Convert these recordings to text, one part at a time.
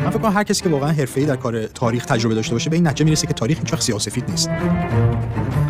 من فکر کنم هر کسی که واقعا حرفه‌ای در کار تاریخ تجربه داشته باشه به این نتیجه میرسه که تاریخ هیچ وقت سیاه‌وسفید نیست.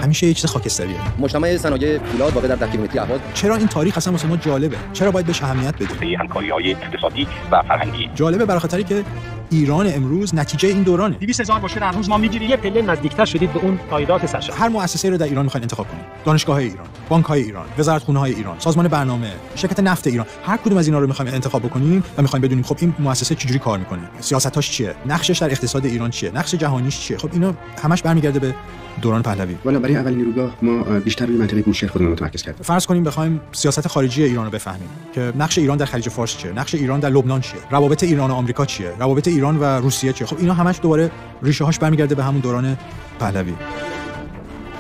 همیشه یه چیز خاکستریه. مجتمع صنایع فولاد واقع در 10 کیلومتری اهواز. چرا این تاریخ اصلا واسه ما جالبه؟ چرا باید بهش اهمیت بدیم؟ همکاری‌های اقتصادی و فرهنگی. جالبه برای خاطری که ایران امروز نتیجه این دورانه. 200,000 باشه در روز ما میگیری یه پله نزدیکتر شدید به اون پایدار سرشار. هر مؤسسه‌ای رو در ایران می‌خواید انتخاب کنید. دانشگاه‌های ایران، بانک‌های ایران، وزارتخونه‌های ایران، سازمان برنامه، شرکت نفت ایران، هر کدوم از اینا رو می‌خوایم انتخاب بکنیم و می‌خوایم بدونیم خب این مؤسسه چجوری کار می‌کنه، سیاستاش چیه، نقشش در اقتصاد ایران چیه، نقش جهانیش چیه. خب اینا همش برمیگرده به دوران پهلوی. والا برای اولین نیروگاه ما بیشتر روی منطقه بوشهر خودمون متمرکز کردیم. فرض کنیم بخوایم سیاست خارجی ایران رو بفهمیم که نقش ایران در خلیج فارس چیه، نقش ایران در لبنان چیه، روابط ایران و آمریکا چیه، روابط ایران و روسیه چیه. خب اینا همش دوباره ریشه هاش برمیگرده به همون دوران پهلوی.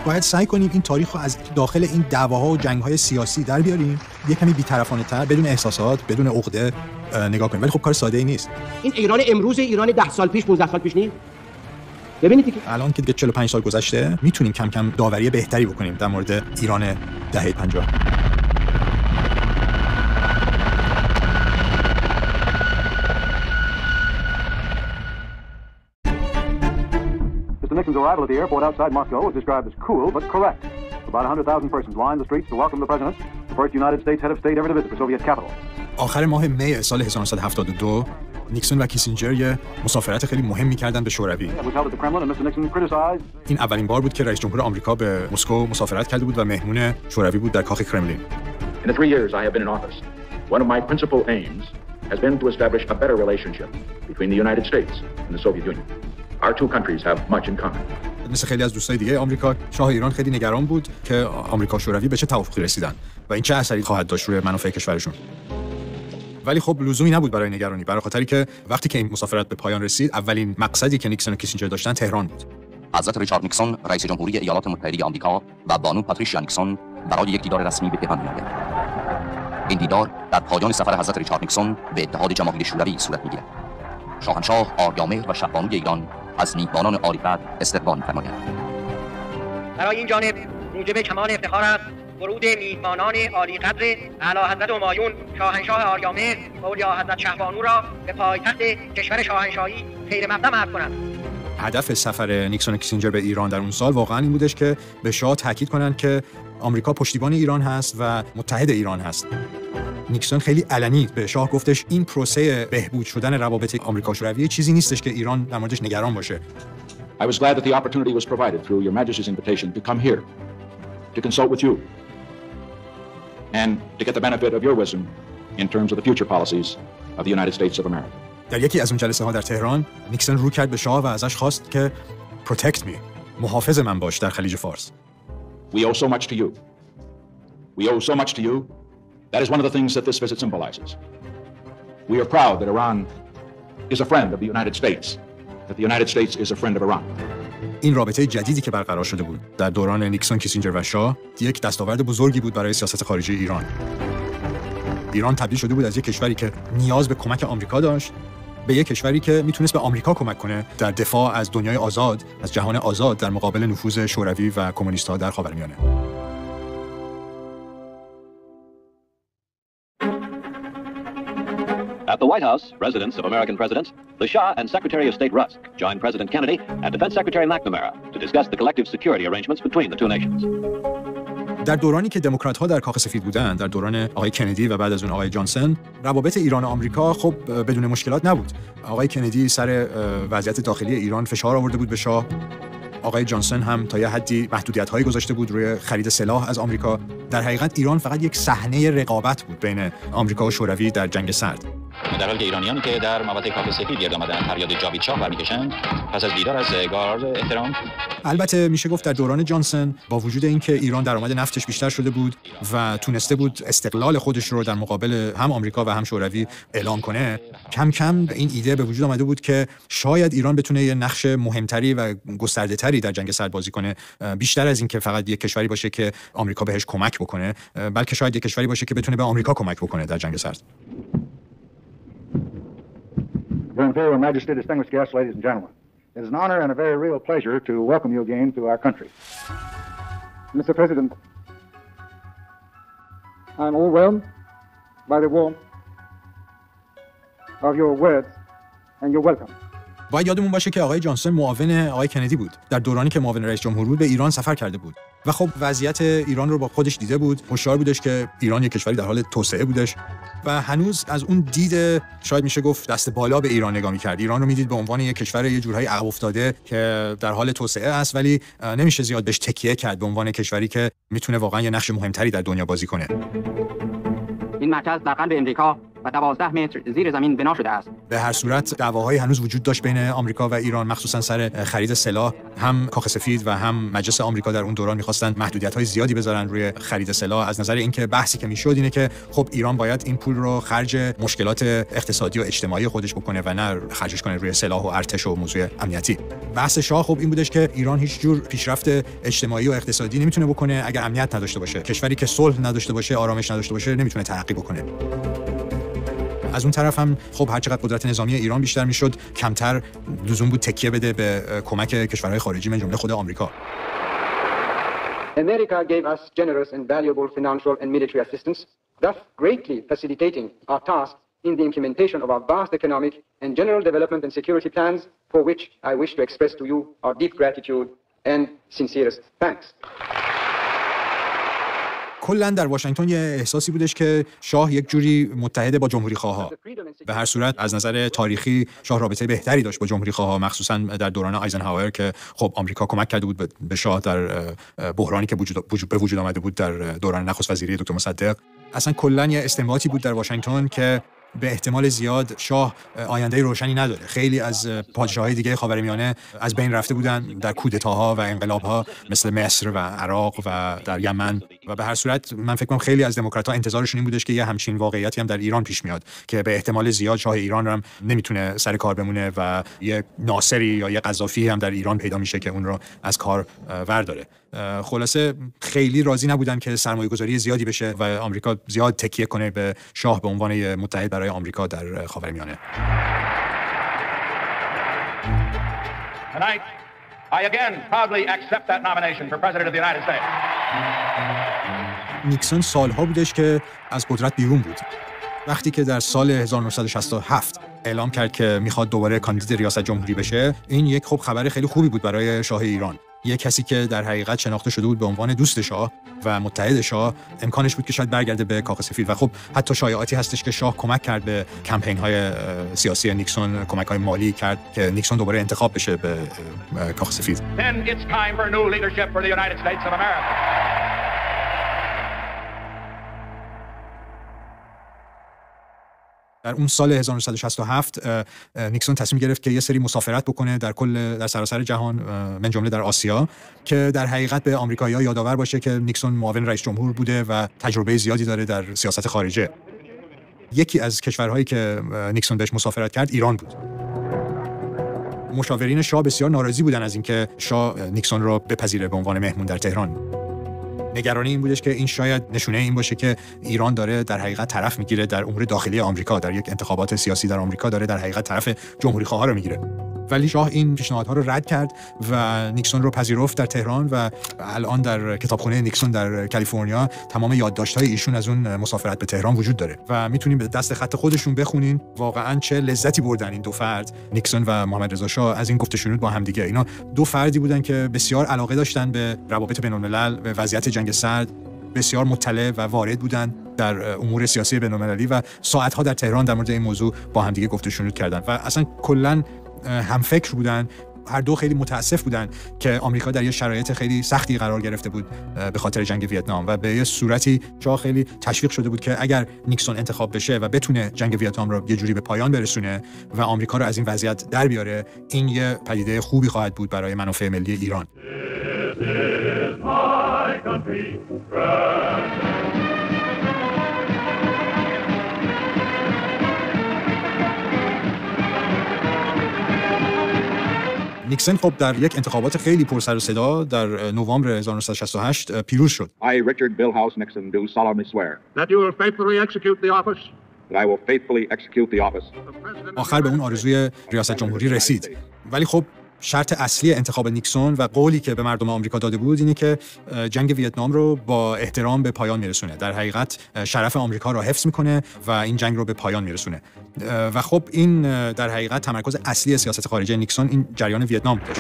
باید سعی کنیم این تاریخ رو از داخل این دعواها و جنگ‌های سیاسی در بیاریم، یه کمی بی‌طرفانه‌تر، بدون احساسات، بدون عقده نگاه کنیم. ولی خب کار ساده‌ای نیست. این ایران امروز ایران 10 سال پیش 15 سال پیش نیست. ببینید که الان که دیگه 45 سال گذشته میتونیم کم کم داوری بهتری بکنیم در مورد ایران دهه 50. Mr. Nixon's arrival at the airport outside Moscow was described as cool but correct. About 100,000 persons lined the streets to welcome the president, the first United States head of state ever to visit the Soviet capital. آخر ماه می سال 1972 نیکسون و کیسینجر یه مسافرت خیلی مهمی کردن به شوروی. این اولین بار بود که رئیس جمهور آمریکا به مسکو مسافرت کرده بود و مهمون شوروی بود در کاخ کرملین. In the 3 years I have been in office, one of my principal aims has been to establish a better relationship between the United States and the Soviet Union. Our two countries have much in common. مثل خیلی از دوستای دیگه آمریکا، شاه ایران خیلی نگران بود که آمریکا و شوروی به چه توافقی رسیدن و این چه اثری خواهد داشت روی منافع کشورشون. ولی خب لزومی نبود برای نگرانی، برای خاطری که وقتی که این مسافرت به پایان رسید اولین مقصدی که نیکسون و کیسینجر داشتن تهران بود. حضرت ریچارد نیکسون رئیس جمهوری ایالات متحده آمریکا و بانو پاتریشیا نیکسون برای یک دیدار رسمی به تهران می‌آیند. این دیدار در پایان سفر حضرت ریچارد نیکسون به اتحاد جماهیر شوروی صورت می‌گیرد. شاهنشاه آریامهر و شهبانوی ایران از میهمانان عالی‌قدر استقبال می‌فرمایند. برای این جانب موجب کمال افتخار است ورود میهمانان عالی‌قدر اعلیحضرت همایون شاهنشاه آریامهر و اولیاء حضرت شهبانو را به پایتخت کشور شاهنشاهی خیر مقدم عرض کنند. هدف سفر نیکسون و کیسینجر به ایران در اون سال واقعا این بودش که به شاه تاکید کنند که آمریکا پشتیبان ایران هست و متحد ایران هست. نیکسون خیلی علنی به شاه گفتش این پروسه بهبود شدن روابط آمریکا شوروی چیزی نیستش که ایران در موردش نگران باشه. I was glad that the opportunity was provided through Your Majesty's invitation to come here to consult with you and to get the benefit of your wisdom in terms of the future policies of the United States of America. در یکی از اون جلسه ها در تهران نیکسون رو کرد به شاه و ازش خواست که protect me، محافظ من باش در خلیج فارس. We owe so much to you. We owe so much to you. That is one of the things that this visit symbolizes. We are proud that Iran is a friend of the United States, that the United States is a friend of Iran. این رابطه جدیدی که برقرار شده بود در دوران نیکسون، کیسینجر و شاه یک دستاورد بزرگی بود برای سیاست خارجی ایران. ایران تبدیل شده بود از یک کشوری که نیاز به کمک آمریکا داشت به یک کشوری که میتونست به آمریکا کمک کنه در دفاع از دنیای آزاد، از جهان آزاد در مقابل نفوذ شوروی و کمونیست‌ها در خاورمیانه. At the White House, residence of American presidents, the Shah and Secretary of State Rusk joined President Kennedy and Defense Secretary McNamara to discuss the collective security arrangements between the two nations. در دورانی که دموکرات‌ها در کاخ سفید بودند، در دوران آقای کندی و بعد از اون آقای جانسون، روابط ایران و آمریکا خب بدون مشکلات نبود. آقای کندی سر وضعیت داخلی ایران فشار آورده بود به شاه. آقای جانسون هم تا یه حدی محدودیت‌هایی گذاشته بود روی خرید سلاح از آمریکا. در حقیقت ایران فقط یک صحنه رقابت بود بین آمریکا و شوروی در جنگ سرد. در حالی که ایرانیان که در مواد کاخ سفید گرد آمدند فریاد جاوید شاه برمی‌کشند پس از دیدار از گارد احترام. البته میشه گفت در دوران جانسون با وجود اینکه ایران درآمد نفتش بیشتر شده بود و تونسته بود استقلال خودش رو در مقابل هم آمریکا و هم شوروی اعلام کنه، کم کم این ایده به وجود آمده بود که شاید ایران بتونه یه نقش مهمتری و گسترده‌تری در جنگ سرد بازی کنه، بیشتر از این که فقط یک کشوری باشه که آمریکا بهش کمک بکنه، بلکه شاید یک کشوری باشه که بتونه به آمریکا کمک بکنه در جنگ سرد. Your Imperial Majesty, distinguished guests, ladies and gentlemen, it is an honor and a very real pleasure to welcome you again to our country. Mr. President, I am overwhelmed by the warmth of your words and you're welcome. باید یادمون باشه که آقای جانسون معاون آقای کندی بود. در دورانی که معاون رئیس جمهور بود به ایران سفر کرده بود و خب وضعیت ایران رو با خودش دیده بود. هوشیار بودش که ایران یک کشوری در حال توسعه بودش و هنوز از اون دید شاید میشه گفت دست بالا به ایران نگاه می‌کرد. ایران رو میدید به عنوان یک کشور یه جورایی عقب افتاده که در حال توسعه است، ولی نمیشه زیاد بهش تکیه کرد به عنوان کشوری که میتونه واقعا یه نقش مهمتری در دنیا بازی کنه. این مرکز در قلب امریکا و 12 متر زیر زمین بنا شده است. به هر صورت دعواهایی هنوز وجود داشت بین آمریکا و ایران، مخصوصا سر خرید سلاح. هم کاخ سفید و هم مجلس آمریکا در اون دوران می‌خواستن محدودیت‌های زیادی بذارن روی خرید سلاح، از نظر اینکه بحثی که میشد اینه که خب ایران باید این پول رو خرج مشکلات اقتصادی و اجتماعی خودش بکنه و نه خرجش کنه روی سلاح و ارتش و موضوع امنیتی. بحث شاه خب این بودش که ایران هیچ جور پیشرفت اجتماعی و اقتصادی نمیتونه بکنه اگر امنیت نداشته باشه. کشوری که صلح نداشته باشه، آرامش نداشته باشه، نمیتونه ترقی بکنه. از اون طرف هم خب هر چقدر قدرت نظامی ایران بیشتر میشد، کمتر لزوم بود تکیه بده به کمک کشورهای خارجی من جمله خود آمریکا. America gave us generous and valuable financial and military assistance, thus greatly facilitating our task in the implementation of our vast economic and general development and security plans, for which I wish to express to you our deep gratitude and sincerest thanks. کلاً در واشنگتن یه احساسی بودش که شاه یک جوری متحد با جمهوری خواها. به هر صورت از نظر تاریخی شاه رابطه بهتری داشت با جمهوری خواها، مخصوصاً در دوران آیزنهاور که خب آمریکا کمک کرده بود به شاه در بحرانی که به وجود آمده بود در دوران نخست وزیری دکتر مصدق. اصلا کلاً یه استنباطی بود در واشنگتن که به احتمال زیاد شاه آینده روشنی نداره. خیلی از پادشاه‌های دیگه خاورمیانه از بین رفته بودن در کودتاها و انقلاب‌ها مثل مصر و عراق و در یمن و به هر صورت من فکر کنم خیلی از دموکرات‌ها انتظارشون این بودش که یه همچین واقعیتی هم در ایران پیش میاد که به احتمال زیاد شاه ایران هم نمیتونه سر کار بمونه و یه ناصری یا یه قذافی هم در ایران پیدا میشه که اون رو از کار ورداره. خلاصه خیلی راضی نبودن که سرمایه‌گذاری زیادی بشه و آمریکا زیاد تکیه کنه به شاه به عنوان متحد برای آمریکا در خاورمیانه. Tonight, I again proudly accept that nomination for President of the United States. نیکسون سالها بودش که از قدرت بیرون بود. وقتی که در سال 1967 اعلام کرد که میخواد دوباره کاندید ریاست جمهوری بشه، این یک خب خبر خیلی خوبی بود برای شاه ایران. یک کسی که در حقیقت شناخته شده بود به عنوان دوست شاه و متحد شاه، امکانش بود که شاید برگرده به کاخ سفید و خب حتی شایعاتی هستش که شاه کمک کرد به کمپین‌های سیاسی نیکسون، کمک‌های مالی کرد که نیکسون دوباره انتخاب بشه به کاخ سفید. Then it's time for new leadership for the United States of America. در اون سال 1967 نیکسون تصمیم گرفت که یه سری مسافرت بکنه در سراسر جهان، من جمله در آسیا، که در حقیقت به آمریکایی‌ها یادآور باشه که نیکسون معاون رئیس جمهور بوده و تجربه زیادی داره در سیاست خارجه. یکی از کشورهایی که نیکسون بهش مسافرت کرد ایران بود. مشاورین شاه بسیار ناراضی بودن از اینکه شاه نیکسون رو بپذیره به عنوان مهمون در تهران. نگرانی این بودش که این شاید نشونه این باشه که ایران داره در حقیقت طرف میگیره در امور داخلی آمریکا، در یک انتخابات سیاسی در آمریکا داره در حقیقت طرف جمهوری خواها رو میگیره. ولی شاه این پیشنهادها رو رد کرد و نیکسون رو پذیرفت در تهران و الان در کتابخانه نیکسون در کالیفرنیا تمام یادداشت‌های ایشون از اون مسافرت به تهران وجود داره و میتونیم به دست خط خودشون بخونین واقعا چه لذتی بردن این دو فرد، نیکسون و محمد رضا شاه، از این گفت و شنود با هم دیگه. اینا دو فردی بودن که بسیار علاقه داشتن به روابط بین‌الملل، به وضعیت جنگ سرد، بسیار مطلع و وارد بودن در امور سیاسی بین‌المللی و ساعت‌ها در تهران در مورد این موضوع با هم دیگه گفت و شنود کردن و اصلا کلاً هم فکر بودن. هر دو خیلی متاسف بودن که آمریکا در یه شرایط خیلی سختی قرار گرفته بود به خاطر جنگ ویتنام و به یه صورتی شاه خیلی تشویق شده بود که اگر نیکسون انتخاب بشه و بتونه جنگ ویتنام رو یه جوری به پایان برسونه و آمریکا رو از این وضعیت در بیاره، این یه پدیده خوبی خواهد بود برای منافع ملی ایران. نیکسون خب در یک انتخابات خیلی پر سر و صدا در نوامبر 1968 پیروز شد. I, Richard Milhouse Nixon, do solemnly swear that you will faithfully execute the office. that I will faithfully execute the office. آخر به اون آرزوی ریاست جمهوری رسید. ولی خب شرط اصلی انتخاب نیکسون و قولی که به مردم آمریکا داده بود اینه که جنگ ویتنام رو با احترام به پایان میرسونه. در حقیقت شرف آمریکا رو حفظ میکنه و این جنگ رو به پایان میرسونه. و خب این در حقیقت تمرکز اصلی سیاست خارجی نیکسون این جریان ویتنام بود.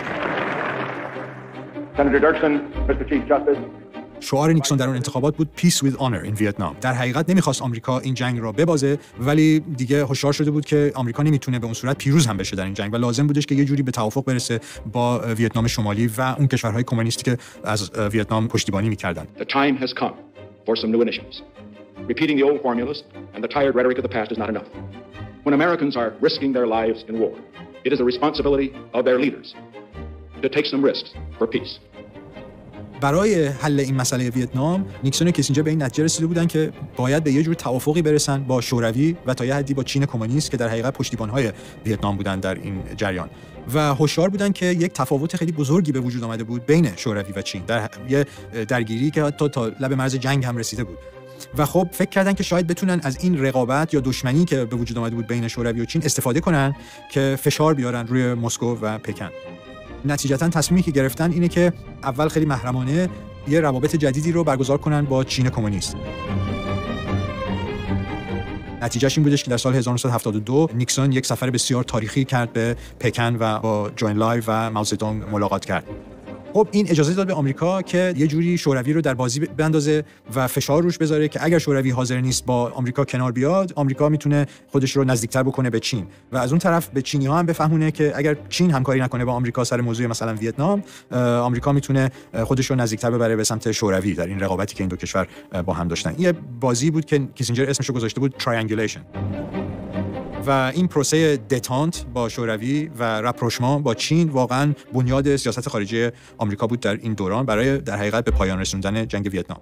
شعار نیکسون در اون انتخابات بود Peace with Honor in Vietnam. در حقیقت نمیخواست آمریکا این جنگ را ببازه، ولی دیگه هشدار شده بود که آمریکا نمیتونه به اون صورت پیروز هم بشه در این جنگ و لازم بودش که یه جوری به توافق برسه با ویتنام شمالی و اون کشورهای کمونیستی که از ویتنام پشتیبانی میکردن. The time has come for some new initiatives. Repeating the old formulas and the tired rhetoric of the past is not enough. When Americans are risking their lives in war, it is the responsibility of their leaders to take some risks for peace. برای حل این مسئله ویتنام، نیکسون و کیسینجر به این نتیجه رسیده بودن که باید به یه جور توافقی برسن با شوروی و تا یه حدی با چین کمونیست که در حقیقت پشتیبان‌های ویتنام بودن در این جریان و هشدار بودن که یک تفاوت خیلی بزرگی به وجود آمده بود بین شوروی و چین در یه درگیری که حتی تا لب مرز جنگ هم رسیده بود. و خب فکر کردن که شاید بتونن از این رقابت یا دشمنی که به وجود آمده بود بین شوروی و چین استفاده کنن که فشار بیارن روی مسکو و پکن. نتیجتاً تصمیمی که گرفتن اینه که اول خیلی محرمانه یه روابط جدیدی رو برگزار کنن با چین کمونیست. نتیجهش این بودش که در سال 1972 نیکسون یک سفر بسیار تاریخی کرد به پکن و با جو انلای و مائو زedong ملاقات کرد. خب این اجازه داد به آمریکا که یه جوری شوروی رو در بازی بندازه و فشار روش بذاره که اگر شوروی حاضر نیست با آمریکا کنار بیاد، آمریکا میتونه خودش رو نزدیکتر بکنه به چین و از اون طرف به چینی‌ها هم بفهمونه که اگر چین همکاری نکنه با آمریکا سر موضوع مثلا ویتنام، آمریکا میتونه خودش رو نزدیکتر ببره به سمت شوروی در این رقابتی که این دو کشور با هم داشتن. یه بازی بود که کیسینجر اسمش رو گذاشته بود ترایانگولیشن. و این پروسه دتانت با شوروی و راپروشمان با چین واقعا بنیاد سیاست خارجی آمریکا بود در این دوران برای در حقیقت به پایان رسوندن جنگ ویتنام.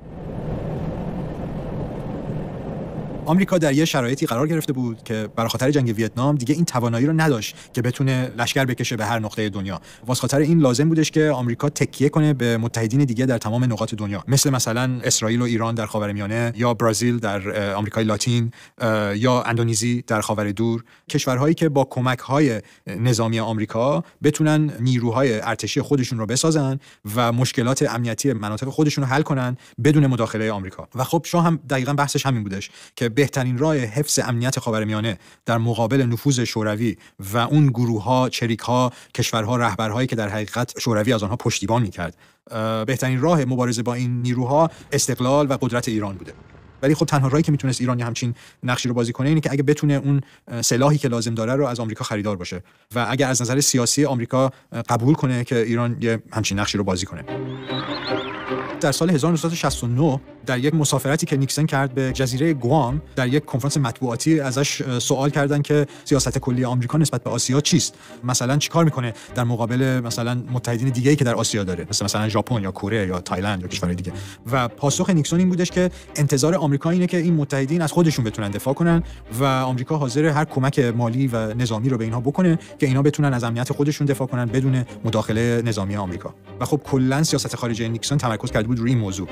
آمریکا در یه شرایطی قرار گرفته بود که برای خاطر جنگ ویتنام دیگه این توانایی رو نداشت که بتونه لشکر بکشه به هر نقطه دنیا. واسه خاطر این لازم بودش که آمریکا تکیه کنه به متحدین دیگه در تمام نقاط دنیا، مثلا اسرائیل و ایران در خاورمیانه، یا برزیل در آمریکای لاتین، یا اندونزی در خاور دور، کشورهایی که با کمک‌های نظامی آمریکا بتونن نیروهای ارتشی خودشون رو بسازن و مشکلات امنیتی مناطق خودشون رو حل کنن بدون مداخله آمریکا. و خب شاه هم دقیقاً بحثش همین بودش که بهترین راه حفظ امنیت خاورمیانه در مقابل نفوذ شوروی و اون گروه‌ها، چریک‌ها، کشورها، رهبرهایی که در حقیقت شوروی از آنها پشتیبان می‌کرد، بهترین راه مبارزه با این نیروها استقلال و قدرت ایران بوده. ولی خب تنها راهی که میتونست ایران همچین نقشی رو بازی کنه اینه که اگه بتونه اون سلاحی که لازم داره رو از آمریکا خریدار باشه و اگه از نظر سیاسی آمریکا قبول کنه که ایران یه همچین نقشی رو بازی کنه. در سال 1969 در یک مسافرتی که نیکسون کرد به جزیره گوام، در یک کنفرانس مطبوعاتی ازش سوال کردن که سیاست کلی آمریکا نسبت به آسیا چیست؟ مثلا چیکار میکنه در مقابل مثلا متحدین دیگه‌ای که در آسیا داره، مثلا ژاپن یا کره یا تایلند یا کشورهای دیگه. و پاسخ نیکسون این بودش که انتظار آمریکا اینه که این متحدین از خودشون بتونن دفاع کنن و آمریکا حاضر هر کمک مالی و نظامی رو به اینها بکنه که اینا بتونن از امنیت خودشون دفاع کنن بدون مداخله نظامی آمریکا. و خب کلا سیاست خارجی نیکسون تمرکز کرده بود روی این موضوع.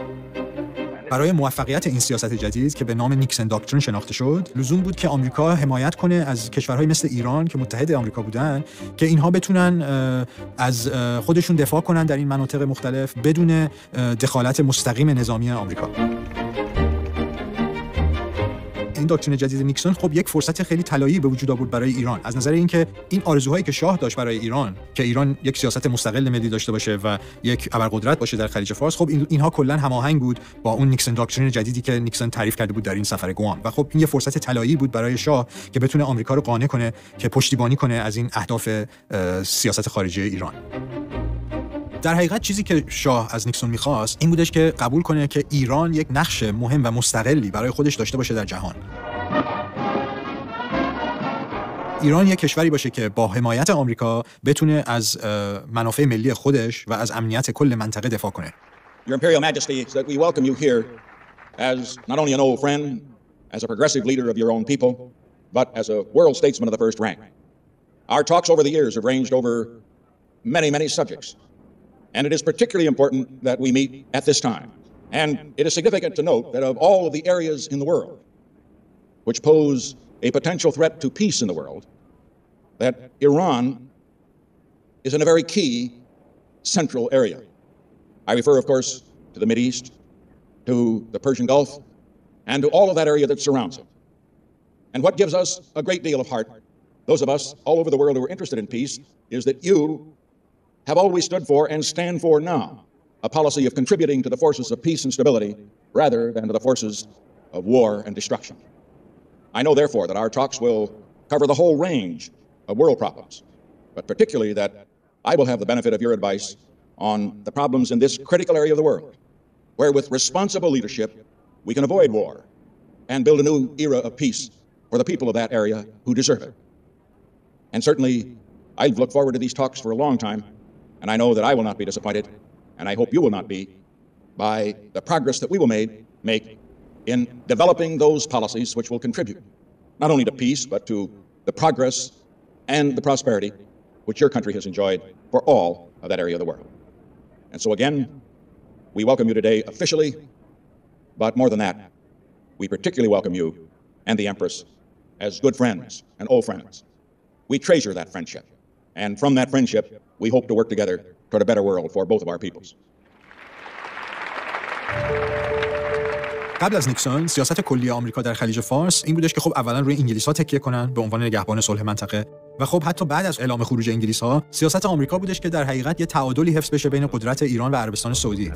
برای موفقیت این سیاست جدید که به نام نیکسون داکترین شناخته شد، لزوم بود که آمریکا حمایت کنه از کشورهای مثل ایران که متحد آمریکا بودن که اینها بتونن از خودشون دفاع کنن در این مناطق مختلف بدون دخالت مستقیم نظامی آمریکا. این داکترین جدید نیکسون خب یک فرصت خیلی طلایی به وجود آورد برای ایران، از نظر اینکه این آرزوهایی که شاه داشت برای ایران که ایران یک سیاست مستقل ملی داشته باشه و یک ابرقدرت باشه در خلیج فارس، خب اینها کلا هماهنگ بود با اون نیکسون داکترین جدیدی که نیکسون تعریف کرده بود در این سفر گوام. و خب این یه فرصت طلایی بود برای شاه که بتونه آمریکا رو قانع کنه که پشتیبانی کنه از این اهداف سیاست خارجی ایران. در حقیقت چیزی که شاه از نیکسون می‌خواست این بودش که قبول کنه که ایران یک نقش مهم و مستقلی برای خودش داشته باشه در جهان. ایران یک کشوری باشه که با حمایت آمریکا بتونه از منافع ملی خودش و از امنیت کل منطقه دفاع کنه. Your Imperial Majesty, that we welcome you here as not only an old friend, as a progressive leader of your own people, but as a world statesman of the first rank. Our talks over the years have ranged over many, many subjects. And it is particularly important that we meet at this time. And it is significant to note that of all of the areas in the world which pose a potential threat to peace in the world, that Iran is in a very key central area. I refer, of course, to the Mideast, to the Persian Gulf, and to all of that area that surrounds it. And what gives us a great deal of heart, those of us all over the world who are interested in peace, is that you have always stood for and stand for now a policy of contributing to the forces of peace and stability rather than to the forces of war and destruction. I know, therefore, that our talks will cover the whole range of world problems, but particularly that I will have the benefit of your advice on the problems in this critical area of the world, where with responsible leadership we can avoid war and build a new era of peace for the people of that area who deserve it. And certainly, I've looked forward to these talks for a long time, and I know that I will not be disappointed, and I hope you will not be, by the progress that we will make in developing those policies which will contribute not only to peace, but to the progress and the prosperity which your country has enjoyed for all of that area of the world. And so again, we welcome you today officially, but more than that, we particularly welcome you and the Empress as good friends and old friends. We treasure that friendship, and from that friendship, we hope to work together toward a better world for both of our peoples. قبل از نیکسون سیاست کلی آمریکا در خلیج فارس این بودش که خب اولا روی انگلیس‌ها تکیه کنن به عنوان نگهبان صلح منطقه و خب حتی بعد از اعلام خروج انگلیس‌ها سیاست آمریکا بودش که در حقیقت یه تعادلی حفظ بشه بین قدرت ایران و عربستان سعودی.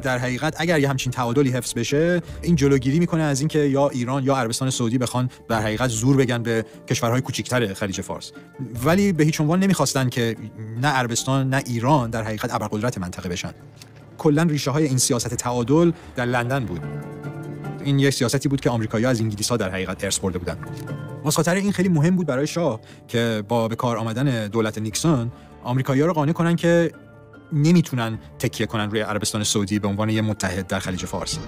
در حقیقت اگر یه همچین تعادلی حفظ بشه این جلوگیری میکنه از اینکه یا ایران یا عربستان سعودی بخوان در حقیقت زور بگن به کشورهای کوچکتر خلیج فارس. ولی به هیچ عنوان نمیخواستن که نه عربستان نه ایران در حقیقت ابرقدرت منطقه بشن. کلا ریشه‌های این سیاست تعادل در لندن بود. این یک سیاستی بود که آمریکایی‌ها از انگلیس‌ها در حقیقت ارث برده بودن. واسه خاطر این خیلی مهم بود برای شاه که با به کار آمدن دولت نیکسون آمریکایی‌ها رو قانع کنن که نمیتونن تکیه کنن روی عربستان سعودی به عنوان یک متحد در خلیج فارس.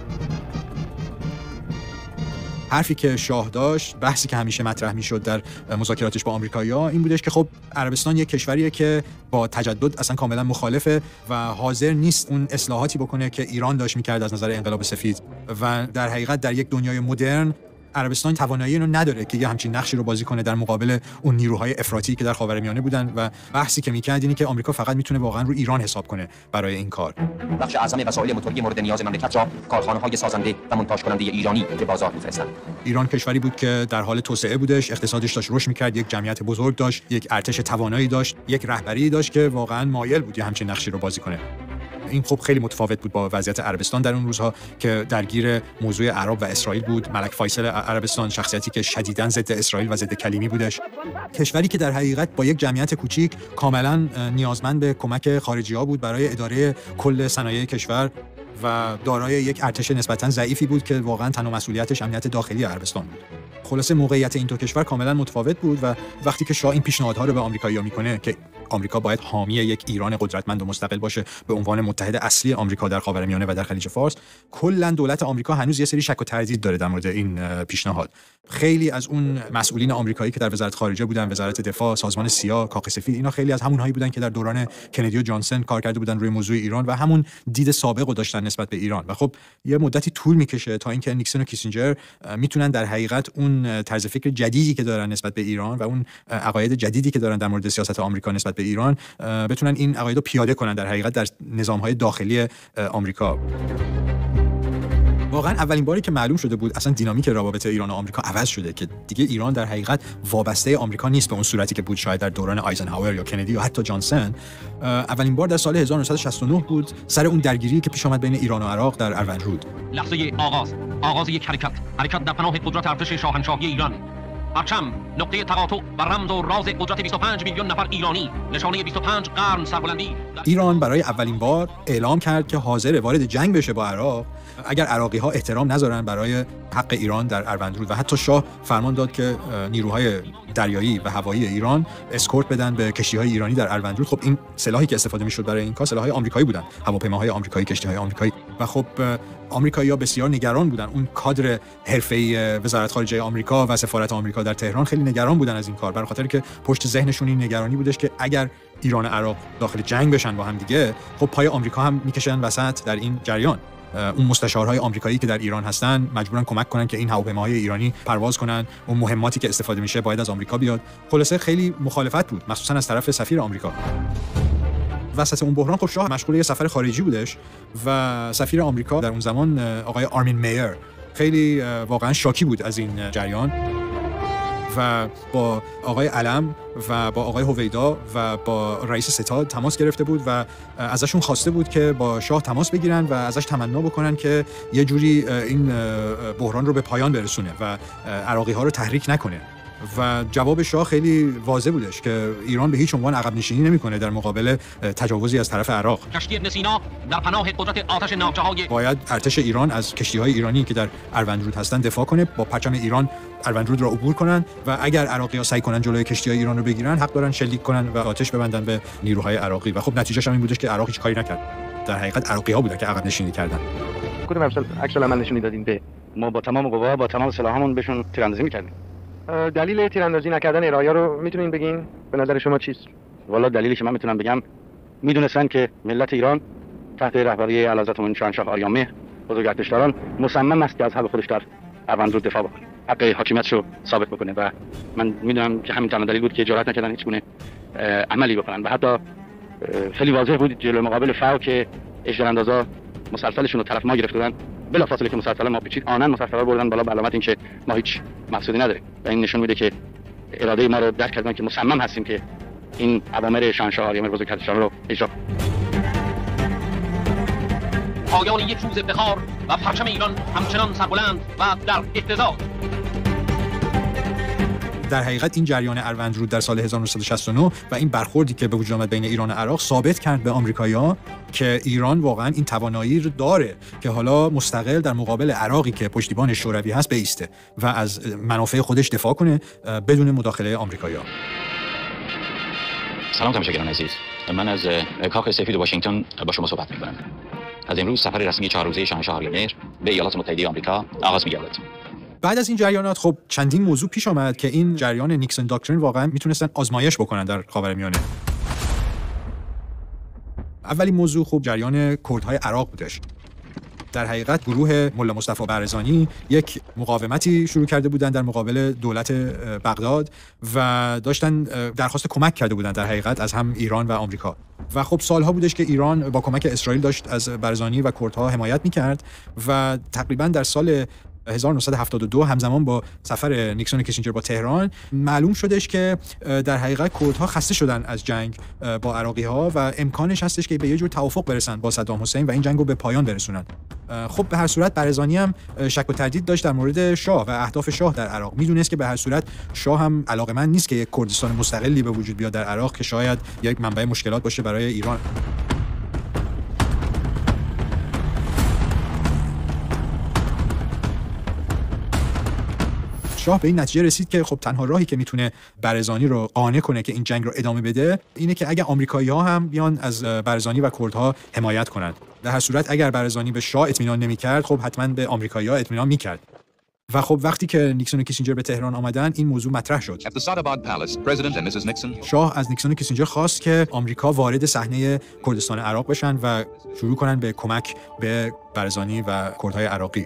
حرفی که شاه داشت، بحثی که همیشه مطرح میشد در مذاکراتش با آمریکایی‌ها این بودش که خب عربستان یک کشوریه که با تجدد اصلا کاملا مخالفه و حاضر نیست اون اصلاحاتی بکنه که ایران داشت میکرد از نظر انقلاب سفید و در حقیقت در یک دنیای مدرن عربستان توانایی اینو نداره که یه همچین نقشی رو بازی کنه در مقابل اون نیروهای افراطی که در خاورمیانه بودن و بحثی که می‌کرد اینه که آمریکا فقط میتونه واقعا رو ایران حساب کنه برای این کار. بخش اعظم وسایل موتوری مورد نیاز مملکت را کارخانه‌های سازنده و مونتاژ کننده ایرانی به بازار می‌فرستند. ایران کشوری بود که در حال توسعه بودش، اقتصادش داشت رشد می‌کرد، یک جمعیت بزرگ داشت، یک ارتش توانایی داشت، یک رهبری داشت که واقعا مایل بود یه همچین نقشی رو بازی کنه. این خب خیلی متفاوت بود با وضعیت عربستان در اون روزها که درگیر موضوع عرب و اسرائیل بود. ملک فیصل عربستان شخصیتی که شدیداً ضد اسرائیل و ضد کلیمی بودش. کشوری که در حقیقت با یک جمعیت کوچیک کاملاً نیازمند به کمک خارجی‌ها بود برای اداره کل صنایع کشور و دارای یک ارتش نسبتاً ضعیفی بود که واقعاً تنها مسئولیتش امنیت داخلی عربستان بود. خلاصه موقعیت این دو کشور کاملاً متفاوت بود و وقتی که شاه این پیشنهادها رو به آمریکایی‌ها میکنه که آمریکا باید حامی یک ایران قدرتمند و مستقل باشه به عنوان متحد اصلی آمریکا در خاورمیانه و در خلیج فارس، کلاً دولت آمریکا هنوز یه سری شک و تردید داره در مورد این پیشنهاد. خیلی از اون مسئولین آمریکایی که در وزارت خارجه بودن، وزارت دفاع، سازمان سیا، کاخ سفید، اینا خیلی از همونهایی بودن که در دوران کندی و جانسون کار کرده بودن روی موضوع ایران و همون دید سابق رو داشتن نسبت به ایران. و خب یه مدتی طول میکشه تا اینکه نیکسون و کیسینجر میتونن در حقیقت اون طرز فکر جدیدی که دارن نسبت به ایران و اون عقاید جدیدی که دارن در مورد سیاست آمریکا نسبت به ایران بتونن این عقاید رو پیاده کنن در حقیقت در نظام‌های داخلی آمریکا. واقعا اولین باری که معلوم شده بود اصلا دینامیک روابط ایران و آمریکا عوض شده که دیگه ایران در حقیقت وابسته آمریکا نیست به اون صورتی که بود شاید در دوران آیزنهاور یا کندی یا حتی جانسون. اولین بار در سال 1969 بود سر اون درگیری که پیش آمد بین ایران و عراق در اروندرود. لحظه آغاز یک حرکت در پناه قدرت ارتش شاهنشاهی ایران. پرچم، نقطه تقاطع و رمز و راز قدرت 25 میلیون نفر ایرانی، نشانه 25 قرن سربلندی. ایران برای اولین بار اعلام کرد که حاضر وارد جنگ بشه با عراق اگر عراقی‌ها احترام نذارن برای حق ایران در اروندرود و حتی شاه فرمان داد که نیروهای دریایی و هوایی ایران اسکورت بدن به کشتی‌های ایرانی در اروندرود. خب این سلاحی که استفاده می‌شد برای این کار سلاح‌های آمریکایی بودن، هواپیماهای آمریکایی، کشتی‌های آمریکایی و خب آمریکایی‌ها بسیار نگران بودن. اون کادر حرفه‌ای وزارت خارجه آمریکا و سفارت آمریکا در تهران خیلی نگران بودن از این کار، برای خاطر که پشت ذهنشون این نگرانی بودش که اگر ایران و عراق داخل جنگ بشن با هم دیگه خب پای آمریکا هم میکشن وسط در این جریان. اون مستشارهای آمریکایی که در ایران هستن مجبورن کمک کنن که این هواپیماهای ایرانی پرواز کنن، اون مهماتی که استفاده میشه باید از آمریکا بیاد. خلاصه خیلی مخالفت بود، مخصوصا از طرف سفیر آمریکا. وسط اون بحران خب شاه مشغول یه سفر خارجی بودش و سفیر آمریکا در اون زمان آقای آرمین میر خیلی واقعا شاکی بود از این جریان و با آقای علم و با آقای هویدا و با رئیس ستاد تماس گرفته بود و ازشون خواسته بود که با شاه تماس بگیرن و ازش تمنا بکنن که یه جوری این بحران رو به پایان برسونه و عراقی ها رو تحریک نکنه. و جواب شاه خیلی واضح بودش که ایران به هیچ عنوان عقب نشینی نمی‌کنه در مقابل تجاوزی از طرف عراق. کشتی ابن سینا در پناه قدرت آتش ناوچه‌های باید ارتش ایران از کشتی‌های ایرانی که در اروندرود هستن دفاع کنه، با پرچم ایران اروندرود را عبور کنن و اگر عراقی‌ها سعی کنن جلوی کشتی‌های ایران رو بگیرن حق دارن شلیک کنن و آتش ببندن به نیروهای عراقی. و خب نتیجه‌ش هم این بودش که عراق هیچ کاری نکرد. در حقیقت عراقی‌ها بودن که عقب نشینی کردن. کدوم عکس العمل نشونی دادیم به ما با تمام قوا با تمام سلاحمون بهشون تیراندازی می‌کردیم. دلیل تیراندازی نکردن ایرانیا رو میتونین بگین؟ به نظر شما چیست؟ والا دلیلی که من میتونم بگم میدونستن که ملت ایران تحت رهبری اعلیحضرت مومنین شاهنشاه آریامهر بزرگ ارتشداران مصمم است که از حق خودش در اروندرود دفاع بکنه، حق حاکمیتش رو ثابت بکنه و من میدونم که همین تنها دلیل بود که جرئت نکردن هیچ گونه عملی بکنن و حتی خیلی واضح بود جلوی مقابل فاو که اجراندازا مسلسلشون رو طرف ما گرفتن، بلافاصله که مسلسل ما پیچید آنن مسلسل بردن بالا به علامت اینکه ما هیچ مقصودی نداریم و این نشون میده که اراده ما رو درک کردن که مصمم هستیم که این اوامر شاهنشاه آریامهر بزرگ ارتشداران رو اجرا کنیم. پایان یک روز افتخار و پرچم ایران همچنان سربلند و در اهتزاز. در حقیقت این جریان اروندرود در سال 1969 و این برخوردی که به وجود آمد بین ایران و عراق ثابت کرد به آمریکایی‌ها که ایران واقعا این توانایی رو داره که حالا مستقل در مقابل عراقی که پشتیبان شوروی هست بایسته و از منافع خودش دفاع کنه بدون مداخله آمریکایی‌ها. سلام تماشاگران عزیز، من از کاخ سفید واشنگتن با شما صحبت می‌کنم. از امروز سفر رسمی 4 روزه شاهنشاه آریامهر به ایالات متحده آمریکا آغاز می‌گردد. بعد از این جریانات خب چندین موضوع پیش آمد که این جریان نیکسون داکترین واقعا میتونستن آزمایش بکنن در خاورمیانه. اولین موضوع خب جریان کردهای عراق بودش. در حقیقت گروه ملا مصطفی برزانی یک مقاومتی شروع کرده بودند در مقابل دولت بغداد و داشتن درخواست کمک کرده بودند در حقیقت از هم ایران و آمریکا. و خب سالها بودش که ایران با کمک اسرائیل داشت از برزانی و کردها حمایت می‌کرد و تقریبا در سال 1972 همزمان با سفر نیکسون و کیسینجر با تهران معلوم شدش که در حقیقت کردها خسته شدن از جنگ با عراقی‌ها و امکانش هستش که به یه جور توافق برسن با صدام حسین و این جنگ رو به پایان برسونن. خب به هر صورت برزانی هم شک و تردید داشت در مورد شاه و اهداف شاه در عراق. میدونست که به هر صورت شاه هم علاقه‌مند نیست که یک کردستان مستقلی به وجود بیاد در عراق که شاید یک منبع مشکلات باشه برای ایران. شاه به این نتیجه رسید که خب تنها راهی که میتونه برزانی رو قانع کنه که این جنگ رو ادامه بده اینه که اگه آمریکایی‌ها هم بیان از برزانی و کردها حمایت کنند. در هر صورت اگر برزانی به شاه اطمینان نمی‌کرد خب حتما به آمریکایی‌ها اطمینان می‌کرد. و خب وقتی که نیکسون و کیسینجر به تهران آمدن این موضوع مطرح شد. شاه از نیکسون و کیسینجر خواست که آمریکا وارد صحنه کردستان عراق بشن و شروع کنن به کمک به برزانی و کردهای عراقی.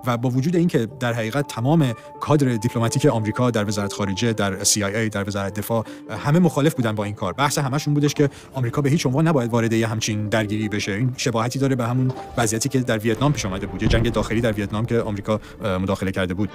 و با وجود اینکه در حقیقت تمام کادر دیپلماتیک آمریکا در وزارت خارجه، در CIA، در وزارت دفاع همه مخالف بودن با این کار. بحث همشون بودش که آمریکا به هیچ عنوان نباید وارد یه همچین درگیری بشه. این شباهتی داره به همون وضعیتی که در ویتنام پیش اومده بود، جنگ داخلی در ویتنام که آمریکا مداخله کرده بود.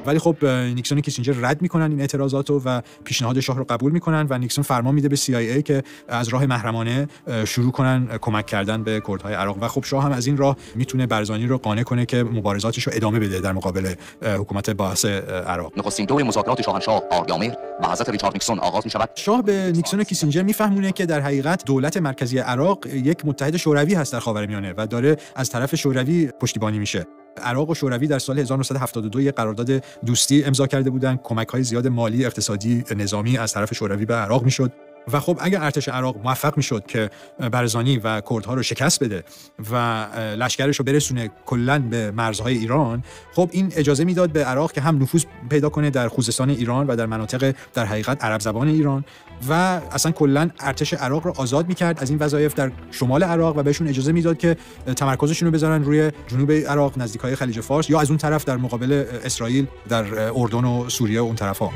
ولی خب نیکسون و کیسینجر رد میکنن این اعتراضاتو و پیشنهاد شاه رو قبول میکنن و نیکسون فرمان میده به CIA که از راه محرمانه شروع کنن کمک کردن به کردهای عراق و خب شاه هم از این راه میتونه برزانی رو قانع کنه که مبارزاتش رو ادامه بده در مقابل حکومت بائث عراق. نخستین دور مذاکرات شاهنشاه آریامهر و حضرت ریچارد نیکسون آغاز میشود. شاه به نیکسون و کیسینجر میفهمونه که در حقیقت دولت مرکزی عراق یک متحد شوروی هست در خاورمیانه و داره از طرف شوروی پشتیبانی میشه. عراق و شوروی در سال 1972 یک قرارداد دوستی امضا کرده بودند. کمک‌های زیاد مالی، اقتصادی، نظامی از طرف شوروی به عراق میشد و خب اگر ارتش عراق موفق میشد که برزانی و کردها رو شکست بده و لشکرش رو برسونه کلاً به مرزهای ایران، خب این اجازه میداد به عراق که هم نفوذ پیدا کنه در خوزستان ایران و در مناطق در حقیقت عرب زبان ایران و اصلا کلاً ارتش عراق رو آزاد میکرد از این وظایف در شمال عراق و بهشون اجازه میداد که تمرکزشون رو بذارن روی جنوب عراق نزدیکای خلیج فارس یا از اون طرف در مقابل اسرائیل در اردن و سوریه و اون طرفا.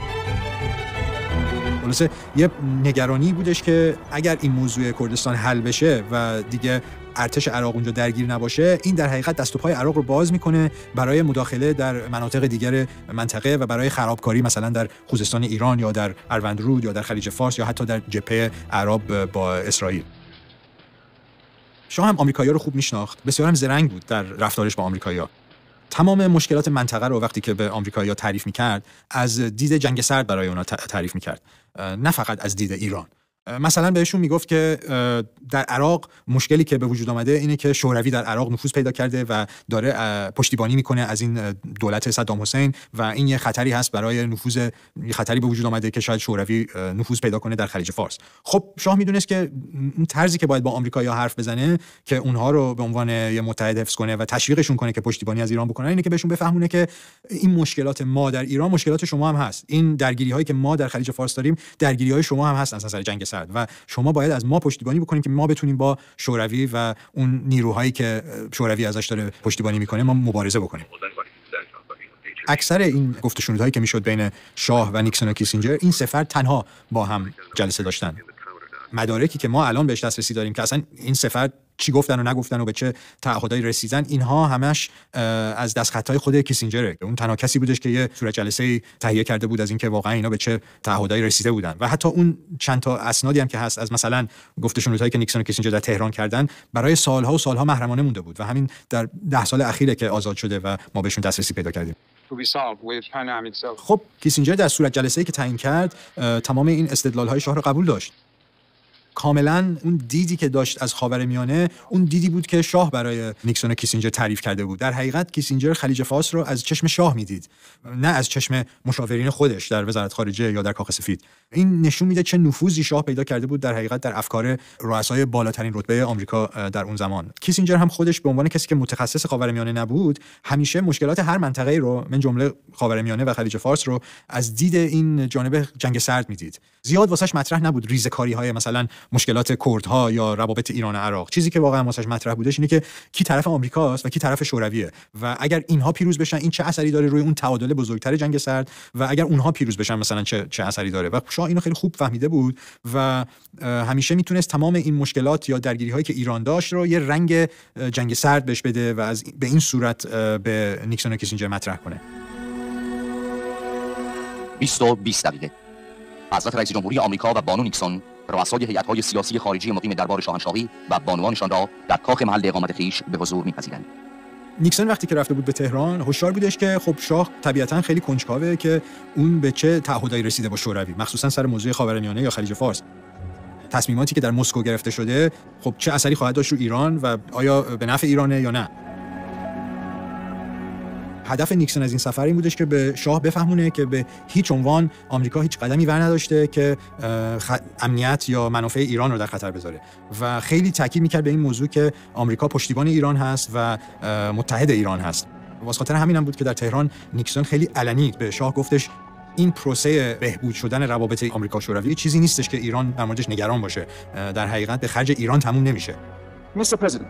خلاصه یه نگرانی بودش که اگر این موضوع کردستان حل بشه و دیگه ارتش عراق اونجا درگیر نباشه، این در حقیقت دست و پای عراق رو باز میکنه برای مداخله در مناطق دیگر منطقه و برای خرابکاری مثلا در خوزستان ایران یا در اروندرود یا در خلیج فارس یا حتی در جبهه عرب با اسرائیل. شاه هم آمریکایی‌ها رو خوب میشناخت، بسیار هم زرنگ بود در رفتارش با آمریکایی‌ها. تمام مشکلات منطقه رو وقتی که به آمریکایی‌ها تعریف می‌کرد، از دید جنگ سرد برای اونا تعریف می‌کرد، نه فقط از دید ایران. مثلا بهشون میگفت که در عراق مشکلی که به وجود آمده اینه که شوروی در عراق نفوذ پیدا کرده و داره پشتیبانی میکنه از این دولت صدام حسین و این یه خطری هست برای نفوذ، خطری به وجود آمده که شاید شوروی نفوذ پیدا کنه در خلیج فارس. خب شاه میدونست که اون طرزی که باید با آمریکایی‌ها حرف بزنه که اونها رو به عنوان یه متحد حفظ کنه و تشویقشون کنه که پشتیبانی از ایران بکنن، اینه که بهشون بفهمونه که این مشکلات ما در ایران مشکلات شما هم هست، این درگیری‌هایی که ما در خلیج فارس داریم درگیری‌های شما هم هست از نظر جنگ سرد و شما باید از ما پشتیبانی بکنیم که ما بتونیم با شوروی و اون نیروهایی که شوروی ازش داره پشتیبانی میکنه ما مبارزه بکنیم. اکثر این گفت و شنودهایی که میشد بین شاه و نیکسون و کیسینجر، این سه فرد تنها با هم جلسه داشتن. مدارکی که ما الان بهش دسترسی داریم که اصلا این سه فرد چی گفتن و نگفتن و به چه تعهدایی رسیدن، اینها همش از دستخطای خود کیسینجره. اون تنها کسی بودش که یه صورت جلسه تهیه کرده بود از اینکه واقعا اینا به چه تعهدایی رسیده بودن و حتی اون چند تا اسنادی هم که هست از مثلا گفت و شنودهایی که نیکسون و کیسینجر در تهران کردن برای سالها و سالها محرمانه مونده بود و همین در 10 سال اخیره که آزاد شده و ما بهشون دسترسی پیدا کردیم. خب کیسینجر در صورت جلسه‌ای که تعیین کرد تمام این استدلال‌های شاه رو قبول داشت. کاملا اون دیدی که داشت از خاورمیانه اون دیدی بود که شاه برای نیکسون و کیسینجر تعریف کرده بود. در حقیقت کیسینجر خلیج فارس رو از چشم شاه میدید، نه از چشم مشاورین خودش در وزارت خارجه یا در کاخ سفید. این نشون میده چه نفوذی شاه پیدا کرده بود در حقیقت در افکار رؤسای بالاترین رتبه آمریکا در اون زمان. کیسینجر هم خودش به عنوان کسی که متخصص خاورمیانه نبود، همیشه مشکلات هر منطقه‌ای رو من جمله خاورمیانه و خلیج فارس رو از دید این جانب جنگ سرد میدید. زیاد واسش مطرح نبود ریزکاری‌های مثلا مشکلات کردها یا روابط ایران و عراق. چیزی که واقعا واسش مطرح بودش اینه که کی طرف آمریکاست و کی طرف شورویه و اگر اینها پیروز بشن این چه اثری داره روی اون تعادل بزرگتر جنگ سرد و اگر اونها پیروز بشن مثلا چه اثری داره. و شاه اینو خیلی خوب فهمیده بود و همیشه میتونست تمام این مشکلات یا درگیری‌هایی که ایران داشت رو یه رنگ جنگ سرد بهش بده و به این صورت به نیکسون و کیسینجر مطرح کنه. 20 دقیقه حضرت رئیس جمهوری آمریکا و بانو نیکسون رؤسای هیئت‌های سیاسی خارجی مقیم دربار شاهنشاهی و بانوانشان را در کاخ محل اقامت خویش به حضور می‌پذیرند. نیکسون وقتی که رفته بود به تهران هشدار بودش که خب شاه طبیعتاً خیلی کنجکاوه که اون به چه تعهدایی رسیده با شوروی، مخصوصاً سر موضوع خاورمیانه یا خلیج فارس. تصمیماتی که در مسکو گرفته شده خب چه اثری خواهد داشت رو ایران و آیا به نفع ایرانه یا نه. هدف نیکسون از این سفر این بودش که به شاه بفهمونه که به هیچ عنوان آمریکا هیچ قدمی ور نداشته که امنیت یا منافع ایران رو در خطر بذاره و خیلی تاکید میکرد به این موضوع که آمریکا پشتیبان ایران هست و متحد ایران هست. واسه خاطر همین هم بود که در تهران نیکسون خیلی علنی به شاه گفتش این پروسه بهبود شدن روابط آمریکا و شوروی چیزی نیستش که ایران در موردش نگران باشه، در حقیقت به خرج ایران تموم نمیشه. Mr. President,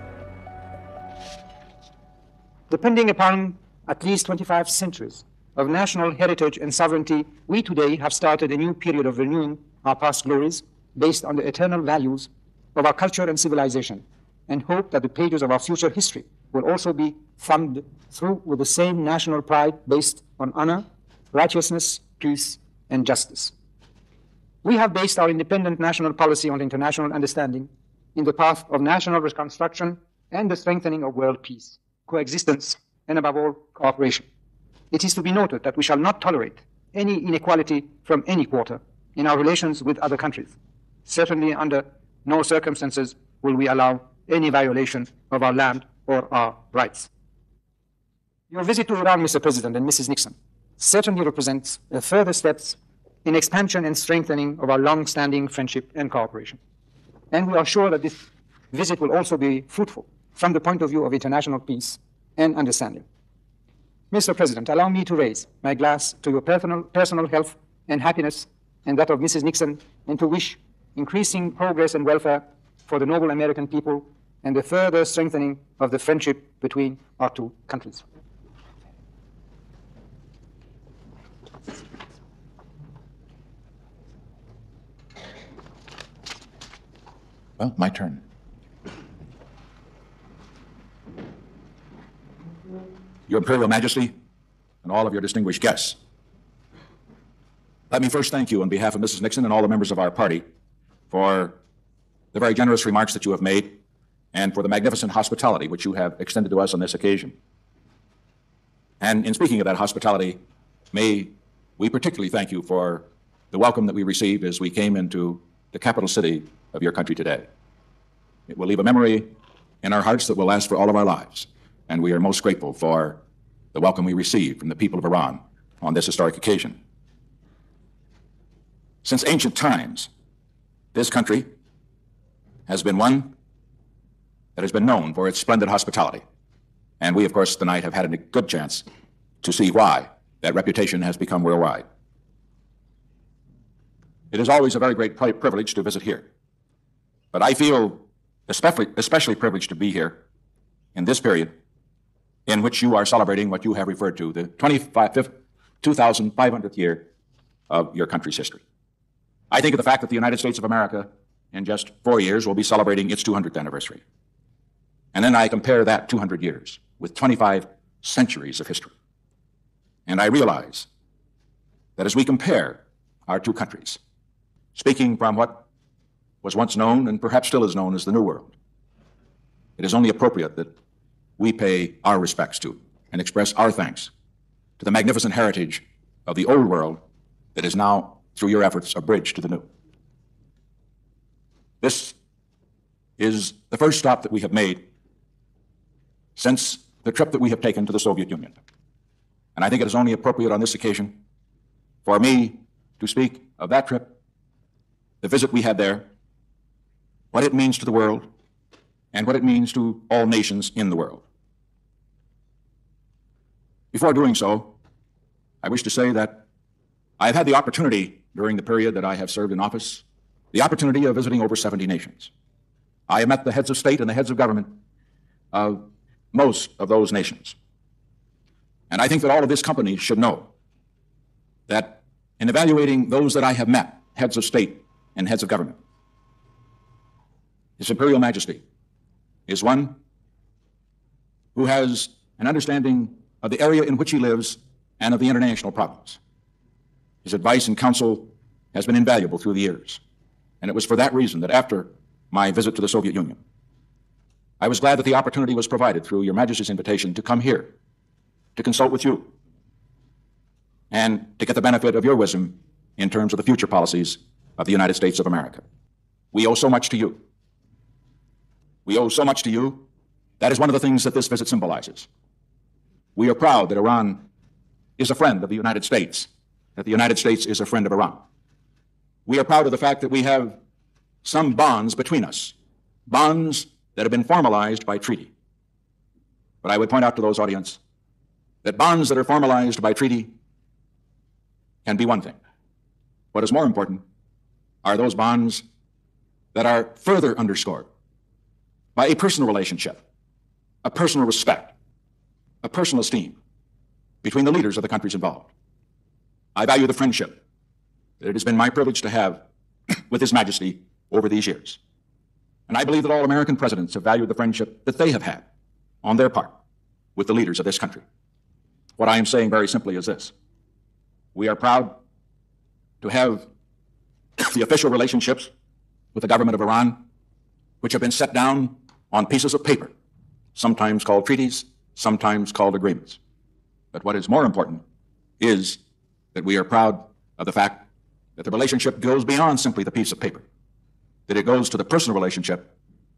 depending upon at least 25 centuries of national heritage and sovereignty, we today have started a new period of renewing our past glories based on the eternal values of our culture and civilization, and hope that the pages of our future history will also be thumbed through with the same national pride based on honor, righteousness, peace, and justice. We have based our independent national policy on international understanding in the path of national reconstruction and the strengthening of world peace, coexistence, and above all, cooperation. It is to be noted that we shall not tolerate any inequality from any quarter in our relations with other countries. Certainly under no circumstances will we allow any violation of our land or our rights. Your visit to Iran, Mr. President and Mrs. Nixon, certainly represents further steps in expansion and strengthening of our long-standing friendship and cooperation. And we are sure that this visit will also be fruitful from the point of view of international peace and understanding. Mr. President, allow me to raise my glass to your personal health and happiness and that of Mrs. Nixon, and to wish increasing progress and welfare for the noble American people and the further strengthening of the friendship between our two countries. Well, my turn. Your Imperial Majesty and all of your distinguished guests, let me first thank you on behalf of Mrs. Nixon and all the members of our party for the very generous remarks that you have made and for the magnificent hospitality which you have extended to us on this occasion. And in speaking of that hospitality, may we particularly thank you for the welcome that we received as we came into the capital city of your country today. It will leave a memory in our hearts that will last for all of our lives, and we are most grateful for the welcome we received from the people of Iran on this historic occasion. Since ancient times, this country has been one that has been known for its splendid hospitality. And we, of course, tonight have had a good chance to see why that reputation has become worldwide. It is always a very great privilege to visit here. But I feel especially privileged to be here in this period in which you are celebrating what you have referred to, the 2,500th year of your country's history. I think of the fact that the United States of America, in just 4 years, will be celebrating its 200th anniversary. And then I compare that 200 years with 25 centuries of history. And I realize that as we compare our two countries, speaking from what was once known and perhaps still is known as the New World, it is only appropriate that we pay our respects to and express our thanks to the magnificent heritage of the Old World that is now, through your efforts, a bridge to the new. This is the first stop that we have made since the trip that we have taken to the Soviet Union. And I think it is only appropriate on this occasion for me to speak of that trip, the visit we had there, what it means to the world, and what it means to all nations in the world. Before doing so, I wish to say that I've had the opportunity during the period that I have served in office, the opportunity of visiting over 70 nations. I have met the heads of state and the heads of government of most of those nations. And I think that all of this company should know that in evaluating those that I have met, heads of state and heads of government, His Imperial Majesty is one who has an understanding of the area in which he lives and of the international problems. His advice and counsel has been invaluable through the years. And it was for that reason that after my visit to the Soviet Union, I was glad that the opportunity was provided through Your Majesty's invitation to come here, to consult with you, and to get the benefit of your wisdom in terms of the future policies of the United States of America. We owe so much to you. We owe so much to you. That is one of the things that this visit symbolizes. We are proud that Iran is a friend of the United States, that the United States is a friend of Iran. We are proud of the fact that we have some bonds between us, bonds that have been formalized by treaty. But I would point out to those audience that bonds that are formalized by treaty can be one thing. What is more important are those bonds that are further underscored by a personal relationship, a personal respect, a personal esteem between the leaders of the countries involved. I value the friendship that it has been my privilege to have with His Majesty over these years. And I believe that all American presidents have valued the friendship that they have had on their part with the leaders of this country. What I am saying very simply is this. We are proud to have the official relationships with the government of Iran, which have been set down on pieces of paper, sometimes called treaties, sometimes called agreements. But what is more important is that we are proud of the fact that the relationship goes beyond simply the piece of paper, that it goes to the personal relationship,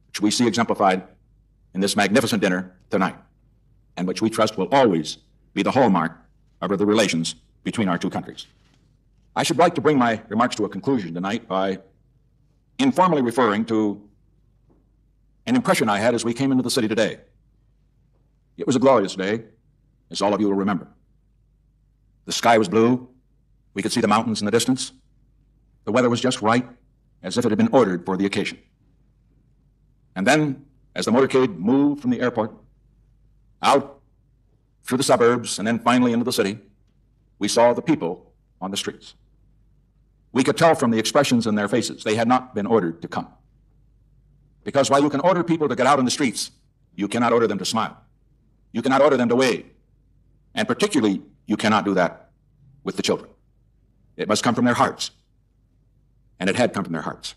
which we see exemplified in this magnificent dinner tonight, and which we trust will always be the hallmark of the relations between our two countries. I should like to bring my remarks to a conclusion tonight by informally referring to an impression I had as we came into the city today. It was a glorious day, as all of you will remember. The sky was blue. We could see the mountains in the distance. The weather was just right, as if it had been ordered for the occasion. And then, as the motorcade moved from the airport out through the suburbs and then finally into the city, we saw the people on the streets. We could tell from the expressions in their faces they had not been ordered to come. Because while you can order people to get out in the streets, you cannot order them to smile. You cannot order them to wave. And particularly, you cannot do that with the children. It must come from their hearts. And it had come from their hearts.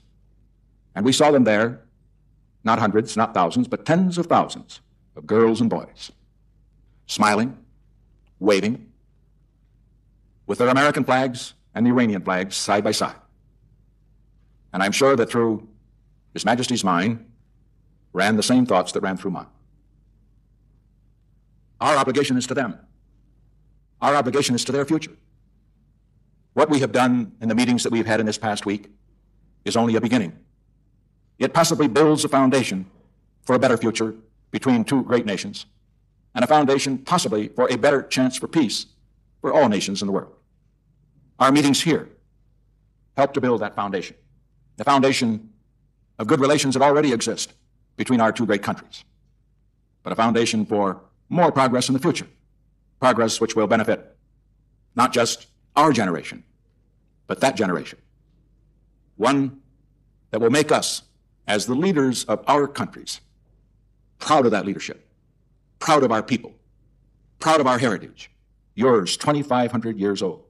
And we saw them there, not hundreds, not thousands, but tens of thousands of girls and boys, smiling, waving, with their American flags and the Iranian flags side by side. And I'm sure that through His Majesty's mind ran the same thoughts that ran through mine. Our obligation is to them. Our obligation is to their future. What we have done in the meetings that we've had in this past week is only a beginning. It possibly builds a foundation for a better future between two great nations, and a foundation possibly for a better chance for peace for all nations in the world. Our meetings here help to build that foundation, the foundation of good relations that already exist between our two great countries, but a foundation for more progress in the future, progress which will benefit not just our generation, but that generation, one that will make us, as the leaders of our countries, proud of that leadership, proud of our people, proud of our heritage. Yours, 2,500 years old.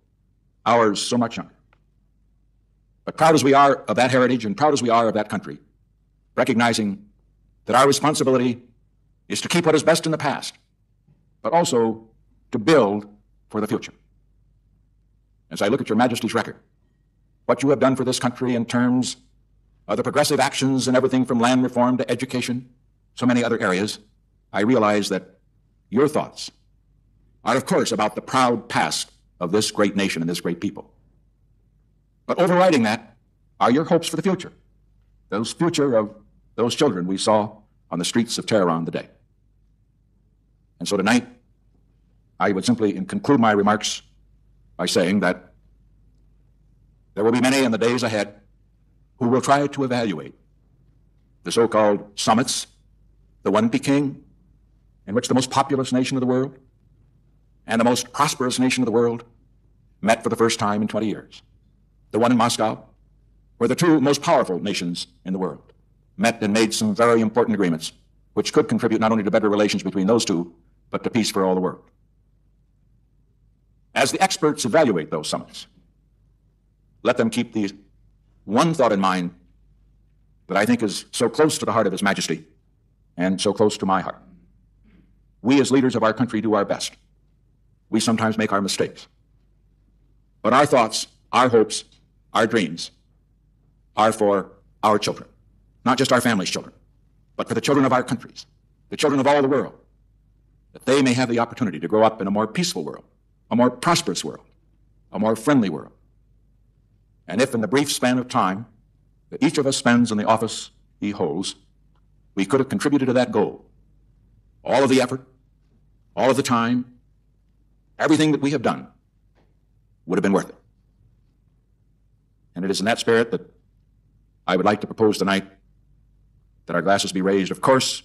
Ours, so much younger. But proud as we are of that heritage and proud as we are of that country, recognizing that our responsibility is to keep what is best in the past, but also to build for the future. As I look at Your Majesty's record, what you have done for this country in terms of the progressive actions and everything from land reform to education, so many other areas, I realize that your thoughts are, of course, about the proud past of this great nation and this great people. But overriding that are your hopes for the future, those future of those children we saw on the streets of Tehran today. And so tonight, I would simply conclude my remarks by saying that there will be many in the days ahead who will try to evaluate the so-called summits, the one in Peking, in which the most populous nation of the world and the most prosperous nation of the world met for the first time in 20 years. The one in Moscow, where the two most powerful nations in the world met and made some very important agreements, which could contribute not only to better relations between those two, but to peace for all the world. As the experts evaluate those summits, let them keep the one thought in mind that I think is so close to the heart of His Majesty and so close to my heart. We as leaders of our country do our best. We sometimes make our mistakes. But our thoughts, our hopes, our dreams are for our children, not just our family's children, but for the children of our countries, the children of all the world, that they may have the opportunity to grow up in a more peaceful world, a more prosperous world, a more friendly world. And if in the brief span of time that each of us spends in the office he holds, we could have contributed to that goal, all of the effort, all of the time, everything that we have done would have been worth it. And it is in that spirit that I would like to propose tonight that our glasses be raised, of course,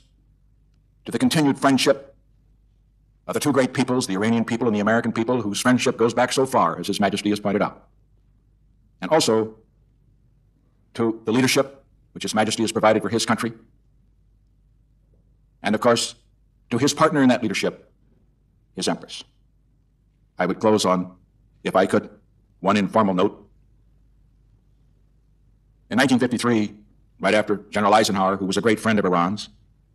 to the continued friendship of the two great peoples, the Iranian people and the American people, whose friendship goes back so far, as His Majesty has pointed out. And also to the leadership which His Majesty has provided for his country. And of course, to his partner in that leadership, his Empress. I would close on, if I could, one informal note. In 1953, right after General Eisenhower, who was a great friend of Iran's,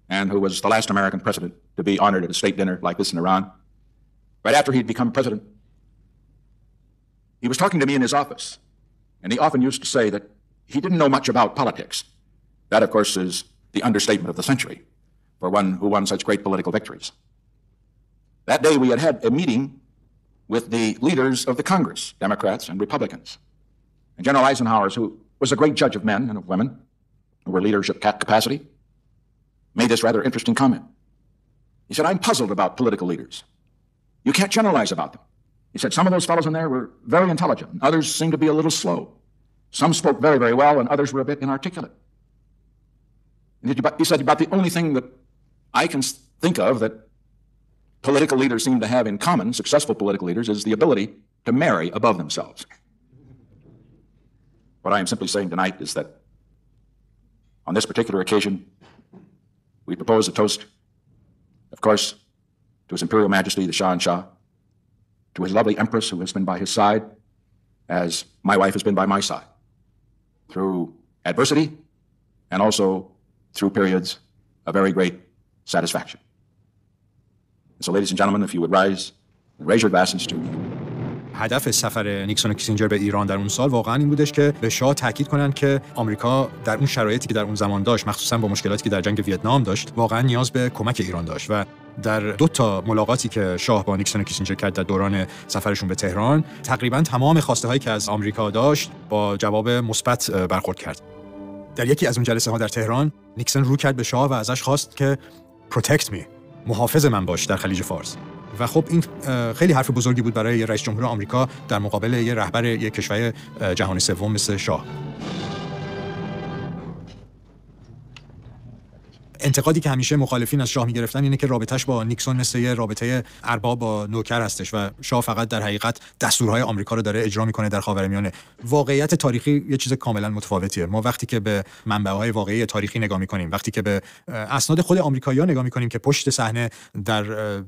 and who was the last American president to be honored at a state dinner like this in Iran, right after he'd become president, he was talking to me in his office, and he often used to say that he didn't know much about politics. That, of course, is the understatement of the century for one who won such great political victories. That day we had had a meeting with the leaders of the Congress, Democrats and Republicans. And General Eisenhower, who was a great judge of men and of women who were leadership capacity, made this rather interesting comment. He said, I'm puzzled about political leaders. You can't generalize about them. He said, some of those fellows in there were very intelligent, and others seemed to be a little slow. Some spoke very, very well, and others were a bit inarticulate. And he said, about the only thing that I can think of that political leaders seem to have in common, successful political leaders, is the ability to marry above themselves. What I am simply saying tonight is that on this particular occasion, we propose a toast, of course, to His Imperial Majesty, the Shah and Shah, to his lovely Empress, who has been by his side, as my wife has been by my side, through adversity and also through periods of very great satisfaction. And so, ladies and gentlemen, if you would raise your glasses to هدف سفر نیکسون و کیسینجر به ایران در اون سال واقعا این بودش که به شاه تاکید کنن که آمریکا در اون شرایطی که در اون زمان داشت، مخصوصا با مشکلاتی که در جنگ ویتنام داشت، واقعا نیاز به کمک ایران داشت. و در 2 تا ملاقاتی که شاه با نیکسون و کیسینجر کرد در دوران سفرشون به تهران، تقریبا تمام خواسته‌هایی که از آمریکا داشت با جواب مثبت برخورد کرد. در یکی از اون جلسه‌ها در تهران، نیکسون رو کرد به شاه و ازش خواست که protect me، محافظ من باش در خلیج فارس. و خب این خیلی حرف بزرگی بود برای رئیس جمهور آمریکا در مقابل یه رهبر یک کشور جهانی سوم مثل شاه. انتقادی که همیشه مخالفین از شاه می‌گرفتن اینه که رابطه‌اش با نیکسون مثل یه رابطه ارباب با نوکر هستش و شاه فقط در حقیقت دستورهای آمریکا رو داره اجرا می‌کنه در خاورمیانه. واقعیت تاریخی یه چیز کاملا متفاوتیه. ما وقتی که به منبع‌های واقعی تاریخی نگاه می‌کنیم، وقتی که به اسناد خود آمریکایی‌ها نگاه می‌کنیم که پشت صحنه در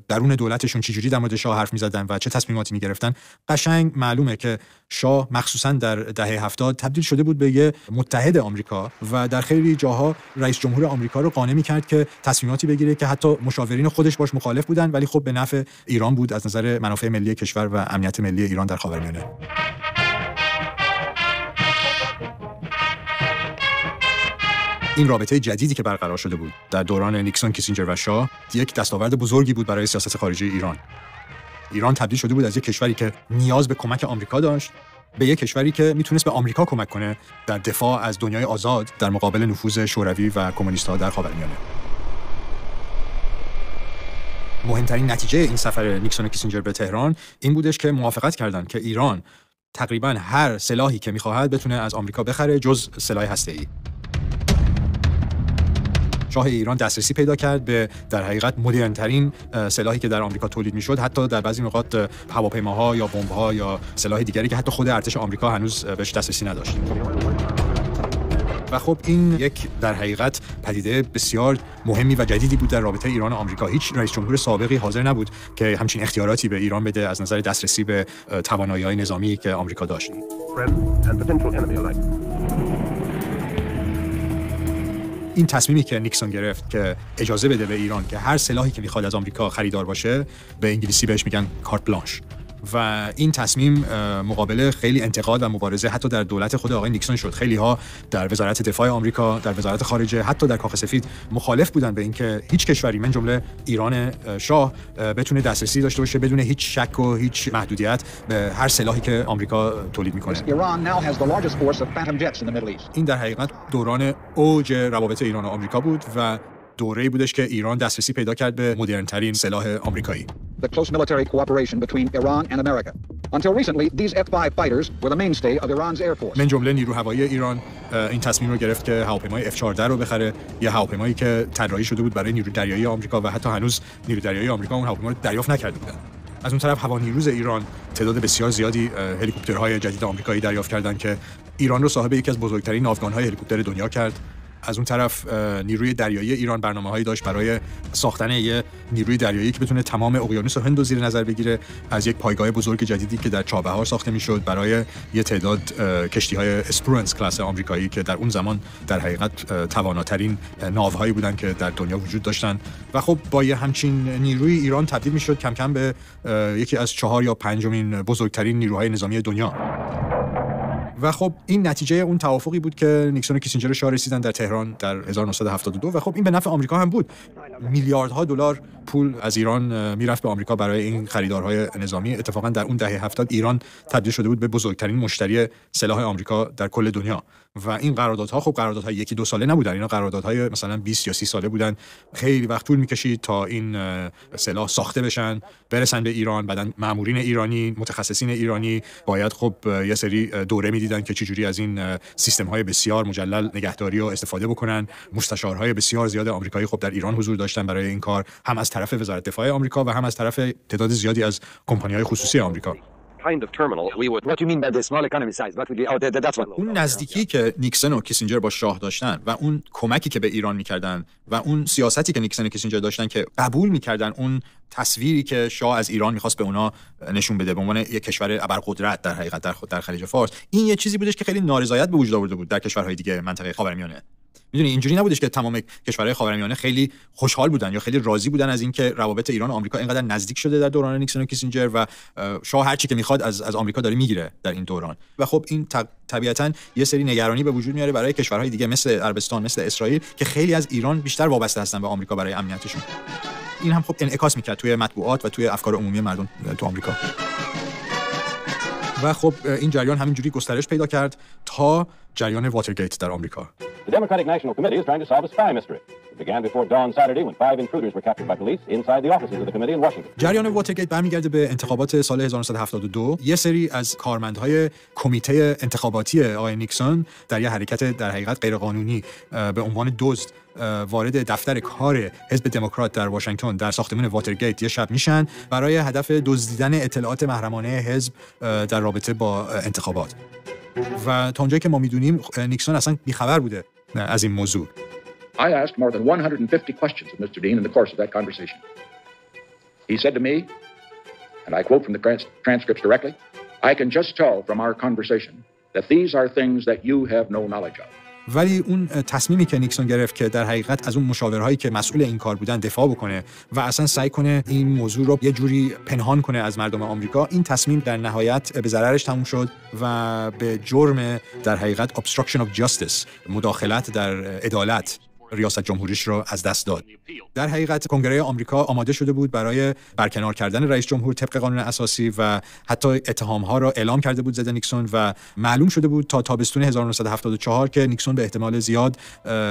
درون دولتشون چجوری در مورد شاه حرف می‌زدن و چه تصمیماتی می‌گرفتن، قشنگ معلومه که شاه مخصوصاً در دهه 70 تبدیل شده بود به یه متحد آمریکا و در خیلی جاها رئیس جمهور آمریکا رو قانع می‌کرد که تصمیماتی بگیره که حتی مشاورین خودش باش مخالف بودن، ولی خب به نفع ایران بود از نظر منافع ملی کشور و امنیت ملی ایران در خاورمیانه. این رابطه جدیدی که برقرار شده بود در دوران نیکسون، کیسینجر و شاه یک دستاورد بزرگی بود برای سیاست خارجی ایران. ایران تبدیل شده بود از یک کشوری که نیاز به کمک آمریکا داشت به یک کشوری که میتونست به آمریکا کمک کنه در دفاع از دنیای آزاد در مقابل نفوذ شوروی و کمونیست‌ها در خاورمیانه. مهمترین نتیجه این سفر نیکسون و کیسینجر به تهران این بودش که موافقت کردند که ایران تقریباً هر سلاحی که می‌خواهد بتونه از آمریکا بخره جز سلاح هسته‌ای. شاه ایران دسترسی پیدا کرد به در حقیقت مدرن‌ترین سلاحی که در آمریکا تولید می‌شد، حتی در بعضی نقاط هواپیماها یا بمب‌ها یا سلاح دیگری که حتی خود ارتش آمریکا هنوز بهش دسترسی نداشت. و خب این یک در حقیقت پدیده بسیار مهمی و جدیدی بود در رابطه ایران و آمریکا. هیچ رئیس جمهور سابقی حاضر نبود که همچین اختیاراتی به ایران بده از نظر دسترسی به توانایی‌های نظامی که آمریکا داشت. این تصمیمی که نیکسون گرفت که اجازه بده به ایران که هر سلاحی که میخواد از آمریکا خریدار باشه، به انگلیسی بهش میگن کارت بلانش، و این تصمیم مقابل خیلی انتقاد و مبارزه حتی در دولت خود آقای نیکسون شد. خیلی ها در وزارت دفاع آمریکا، در وزارت خارجه، حتی در کاخ سفید مخالف بودن به اینکه هیچ کشوری من جمله ایران شاه بتونه دسترسی داشته باشه بدون هیچ شک و هیچ محدودیت به هر سلاحی که آمریکا تولید میکنه. این در حقیقت دوران اوج روابط ایران و آمریکا بود و دوره‌ای بودش که ایران دسترسی پیدا کرد به مدرن‌ترین سلاح آمریکایی. The close military cooperation between Iran and America. Until recently, these F-5 fighters were the mainstay of Iran's air force. من جمله نیرو هوایی ایران این تصمیم رو گرفت که هواپیمای F-14 رو بخره، یه هواپیمایی که طراحی شده بود برای نیروی دریایی آمریکا و حتی هنوز نیروی دریایی آمریکا اون هواپیما رو دریافت نکرده بودن. از اون طرف هوانیروز ایران تعداد بسیار زیادی هلیکوپترهای جدید آمریکایی دریافت کردند که ایران رو صاحب یکی از بزرگترین ناوگان‌های هلیکوپتر دنیا کرد. از اون طرف نیروی دریایی ایران برنامه‌هایی داشت برای ساختن یه نیروی دریایی که بتونه تمام اقیانوس هند رو زیر نظر بگیره، از یک پایگاه بزرگ جدیدی که در چابهار ساخته میشد برای یه تعداد کشتی‌های اسپرنس کلاس آمریکایی که در اون زمان در حقیقت تواناترین ناوهایی بودن که در دنیا وجود داشتن. و خب با یه همچین نیروی ایران تبدیل میشد کم کم به یکی از 4 یا 5مین بزرگترین نیروهای نظامی دنیا. و خب این نتیجه اون توافقی بود که نیکسون و کیسینجر شاه رسیدن در تهران در 1972 و خب این به نفع آمریکا هم بود. میلیاردها دلار پول از ایران میرفت به آمریکا برای این خریدارهای نظامی. اتفاقا در اون دهه 70 ایران تبدیل شده بود به بزرگترین مشتری سلاح آمریکا در کل دنیا و این قراردادها خب قراردادهای یکی دو ساله نبودن، اینا قراردادهای مثلا 20 یا 30 ساله بودن. خیلی وقت طول می‌کشید تا این سلاح ساخته بشن، برسن به ایران. بعدن مامورین ایرانی، متخصصین ایرانی باید خب یه سری دوره میدیدن که چجوری از این سیستم‌های بسیار مجلل نگهداری و استفاده بکنن. مستشارهای بسیار زیاد آمریکایی خب در ایران حضور داشتن برای این کار، هم از طرف وزارت دفاع آمریکا و هم از طرف تعداد زیادی از کمپانی‌های خصوصی آمریکا. اون نزدیکی که نیکسون و کیسینجر با شاه داشتن و اون کمکی که به ایران می‌کردن و اون سیاستی که نیکسون و کیسینجر داشتن که قبول می‌کردن اون تصویری که شاه از ایران می‌خواست به اونا نشون بده به عنوان یک کشور ابرقدرت در حقیقت در خلیج فارس، این یه چیزی بودش که خیلی نارضایت به وجود آورده بود در کشورهای دیگه منطقه خاورمیانه. میدونی اینجوری نبودش که تمام کشورهای خاورمیانه خیلی خوشحال بودن یا خیلی راضی بودن از اینکه روابط ایران و آمریکا اینقدر نزدیک شده در دوران نیکسون و کیسینجر و شاه هر چی که میخواد از آمریکا داره میگیره در این دوران. و خب این طبیعتاً یه سری نگرانی به وجود میاره برای کشورهای دیگه مثل عربستان، مثل اسرائیل که خیلی از ایران بیشتر وابسته هستن به آمریکا برای امنیتشون. این هم خب انعکاس میکرد توی مطبوعات و توی افکار عمومی مردم تو آمریکا. و خب این جریان همینجوری گسترش پیدا کرد تا جریان واترگیت در آمریکا. The Democratic National Committee is trying to solve a spy mystery. It began before dawn Saturday when 5 intruders were captured by police inside the offices of the committee in Washington. جریان واترگیت برمیگرده به انتخابات سال 1972. یه سری از کارمندهای کمیته انتخاباتی آقای نیکسون در یه حرکت در حقیقت غیرقانونی به عنوان دزد وارد دفتر کار حزب دموکرات در واشنگتن در ساختمان واترگیت یه شب میشن برای هدف دزدیدن اطلاعات محرمانه حزب در رابطه با انتخابات. و تا اونجایی که ما میدونیم نیکسون اصلا بیخبر بوده از این موضوع. I asked more than 150 questions of Mr. Dean in the course of that conversation. He said to me, and I quote from the transcripts directly, I can just tell from our conversation that these are things that you have no knowledge of. ولی اون تصمیمی که نیکسون گرفت که در حقیقت از اون مشاورهایی که مسئول این کار بودن دفاع بکنه و اصلا سعی کنه این موضوع رو یه جوری پنهان کنه از مردم آمریکا، این تصمیم در نهایت به ضررش تموم شد و به جرم در حقیقت obstruction of justice، مداخلت در عدالت، ریاست جمهوریش رو از دست داد. در حقیقت کنگره آمریکا آماده شده بود برای برکنار کردن رئیس جمهور طبق قانون اساسی و حتی اتهام‌ها را اعلام کرده بود ضد نیکسون و معلوم شده بود تا تابستون 1974 که نیکسون به احتمال زیاد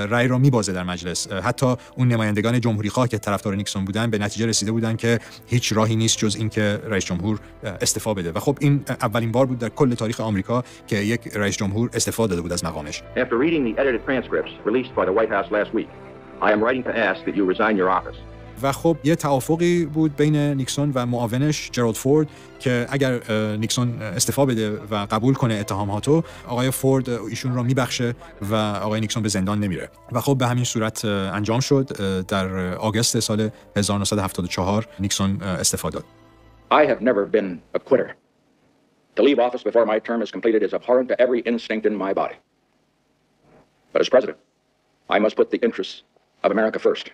رأی را می‌بازه در مجلس. حتی اون نمایندگان جمهوری‌خواه که طرفدار نیکسون بودن به نتیجه رسیده بودن که هیچ راهی نیست جز اینکه رئیس جمهور استعفا بده و خب این اولین بار بود در کل تاریخ آمریکا که یک رئیس جمهور استعفا داده بود از مقامش. After reading the edited transcripts released by the White House last week, I am writing to ask that you resign your office. و خب یه توافقی بود بین نیکسون و معاونش جرالد فورد که اگر نیکسون استعفا بده و قبول کنه اتهاماتو، آقای فورد ایشون رو میبخشه و آقای نیکسون به زندان نمیره. و خب به همین صورت انجام شد. در آگوست سال 1974 نیکسون استعفا داد. I have never been a quitter. To leave office before my term is completed is abhorrent to every instinct in my body. But as president, I must put the interests of America first.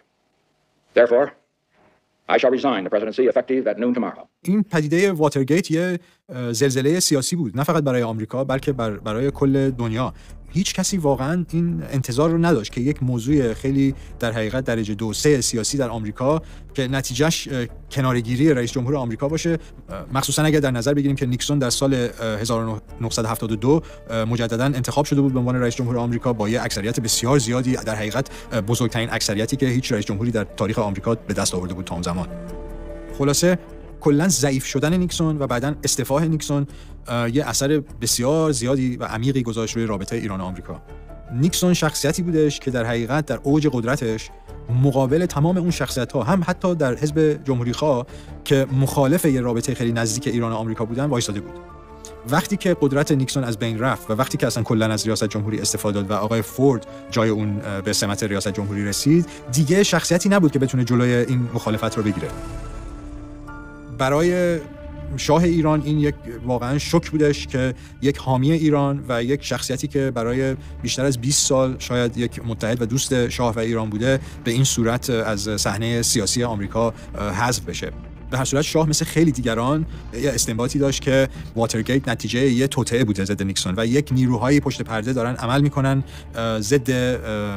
Therefore, I shall resign the presidency effective at noon tomorrow. این پدیده واترگیت یه زلزله سیاسی بود، نه فقط برای آمریکا بلکه برای کل دنیا. هیچ کسی واقعا این انتظار رو نداشت که یک موضوع خیلی در حقیقت درجه 2-3 سیاسی در آمریکا که نتیجهش کناره‌گیری رئیس جمهور آمریکا باشه، مخصوصا اگر در نظر بگیریم که نیکسون در سال 1972 مجددا انتخاب شده بود به عنوان رئیس جمهور آمریکا با یه اکثریت بسیار زیادی، در حقیقت بزرگترین اکثریتی که هیچ رئیس جمهوری در تاریخ آمریکا به دست آورده بود تا اون زمان. خلاصه کلاً ضعیف شدن نیکسون و بعداً استعفای نیکسون یه اثر بسیار زیادی و عمیقی گذاشت روی رابطه ایران و آمریکا. نیکسون شخصیتی بودش که در حقیقت در اوج قدرتش مقابل تمام اون شخصیت‌ها، هم حتی در حزب جمهوری‌خواه که مخالف یه رابطه خیلی نزدیک ایران و آمریکا بودن، وایساده بود. وقتی که قدرت نیکسون از بین رفت و وقتی که اصلا کلاً از ریاست جمهوری استفاده داد و آقای فورد جای اون به سمت ریاست جمهوری رسید، دیگه شخصیتی نبود که بتونه جلوی این مخالفت رو بگیره. برای شاه ایران این یک واقعا شوک بودش که یک حامی ایران و یک شخصیتی که برای بیشتر از 20 سال شاید یک متحد و دوست شاه و ایران بوده به این صورت از صحنه سیاسی آمریکا حذف بشه. به هر صورت شاه مثل خیلی دیگران یه استنباطی داشت که واترگیت نتیجه یه توطئه بوده ضد نیکسون و یک نیروهای پشت پرده دارن عمل میکنن ضد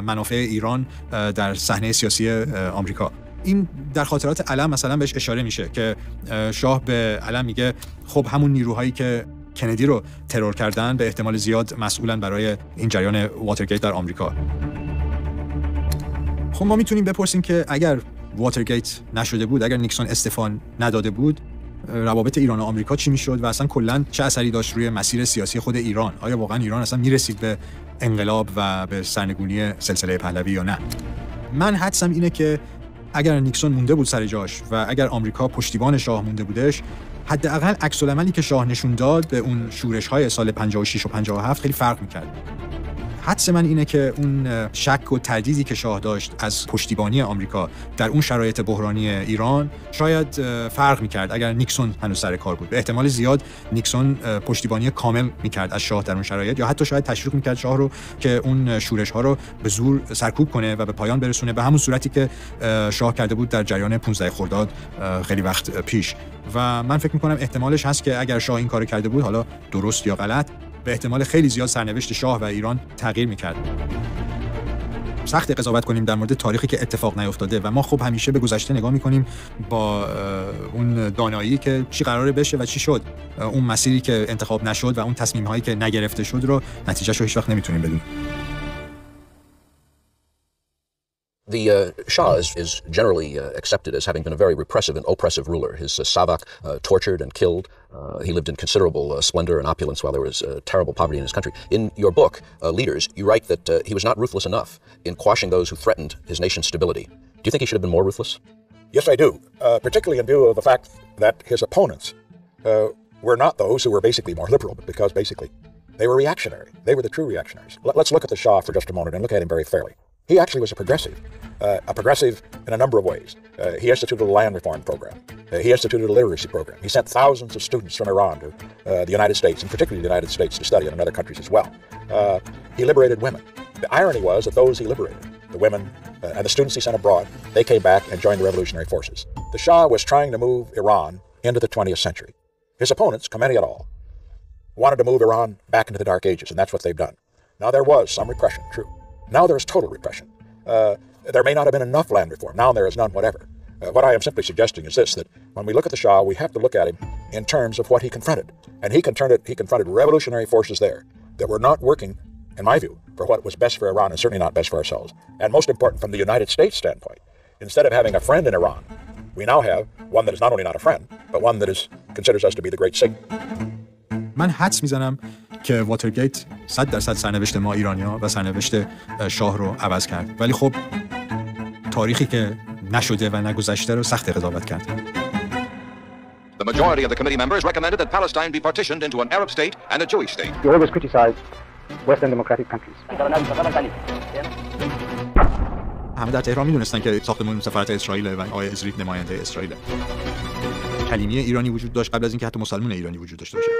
منافع ایران در صحنه سیاسی آمریکا. این در خاطرات علم مثلا بهش اشاره میشه که شاه به علم میگه خب همون نیروهایی که کندی رو ترور کردن به احتمال زیاد مسئولن برای این جریان واترگیت در آمریکا. خب ما میتونیم بپرسیم که اگر واترگیت نشده بود، اگر نیکسون استعفا نداده بود، روابط ایران و آمریکا چی میشد و اصلا کلا چه اثری داشت روی مسیر سیاسی خود ایران؟ آیا واقعا ایران اصلا میرسید به انقلاب و به سرنگونی سلسله پهلوی یا نه؟ من حدسم اینه که اگر نیکسون مونده بود سر جاش و اگر آمریکا پشتیبان شاه مونده بودش، حداقل عکس‌العملی که شاه نشون داد به اون شورش‌های سال 56 و 57 خیلی فرق می‌کرد. حدس من اینه که اون شک و تردیدی که شاه داشت از پشتیبانی آمریکا در اون شرایط بحرانی ایران شاید فرق می‌کرد اگر نیکسون هنوز سر کار بود. به احتمال زیاد نیکسون پشتیبانی کامل می‌کرد از شاه در اون شرایط، یا حتی شاید تشویق می‌کرد شاه رو که اون شورش‌ها رو به زور سرکوب کنه و به پایان برسونه به همون صورتی که شاه کرده بود در جریان 15 خرداد خیلی وقت پیش. و من فکر می‌کنم احتمالش هست که اگر شاه این کارو کرده بود، حالا درست یا غلط، به احتمال خیلی زیاد سرنوشت شاه و ایران تغییر می‌کرد. سخت قضاوت کنیم در مورد تاریخی که اتفاق نیفتاده و ما خب همیشه به گذشته نگاه می‌کنیم با اون دانایی که چی قراره بشه و چی شد. اون مسیری که انتخاب نشد و اون تصمیم‌هایی که نگرفته شد رو نتیجه‌شو هیچ وقت نمی‌تونیم بدونیم. The Shah is generally accepted as having been a very repressive and oppressive ruler. His Savak tortured and killed. He lived in considerable splendor and opulence while there was terrible poverty in his country. In your book, Leaders, you write that he was not ruthless enough in quashing those who threatened his nation's stability. Do you think he should have been more ruthless? Yes, I do, particularly in view of the fact that his opponents were not those who were basically more liberal, but because basically they were reactionary. They were the true reactionaries. Let's look at the Shah for just a moment and look at him very fairly. He actually was a progressive in a number of ways. He instituted a land reform program. He instituted a literacy program. He sent thousands of students from Iran to the United States, and particularly the United States, to study in other countries as well. He liberated women. The irony was that those he liberated, the women and the students he sent abroad, they came back and joined the revolutionary forces. The Shah was trying to move Iran into the 20th century. His opponents, Khomeini et al., wanted to move Iran back into the Dark Ages, and that's what they've done. Now, there was some repression, true. Now there is total repression. There may not have been enough land reform. Now there is none whatever. What I am simply suggesting is this, that when we look at the Shah, we have to look at him in terms of what he confronted. And he confronted revolutionary forces there that were not working, in my view, for what was best for Iran and certainly not best for ourselves. And most important, from the United States standpoint, instead of having a friend in Iran, we now have one that is not only not a friend, but one that considers us to be the great Satan. من حدس میزنم که واترگیت 100% سرنوشت ما ایرانی‌ها و سرنوشت شاه رو عوض کرد، ولی خب تاریخی که نشده و نگذشته رو سخت قضاوت کرد. The majority of the committee members recommended that Palestine be partitioned into an Arab state and a Jewish state. You always criticize Western democratic countries. همه در تهران میدونستن که ساختمان سفارت اسرائیل و آقای ازریت نماینده اسرائیل. کلیمی ایرانی وجود داشت قبل از اینکه حتی مسلمان ایرانی وجود داشته باشه.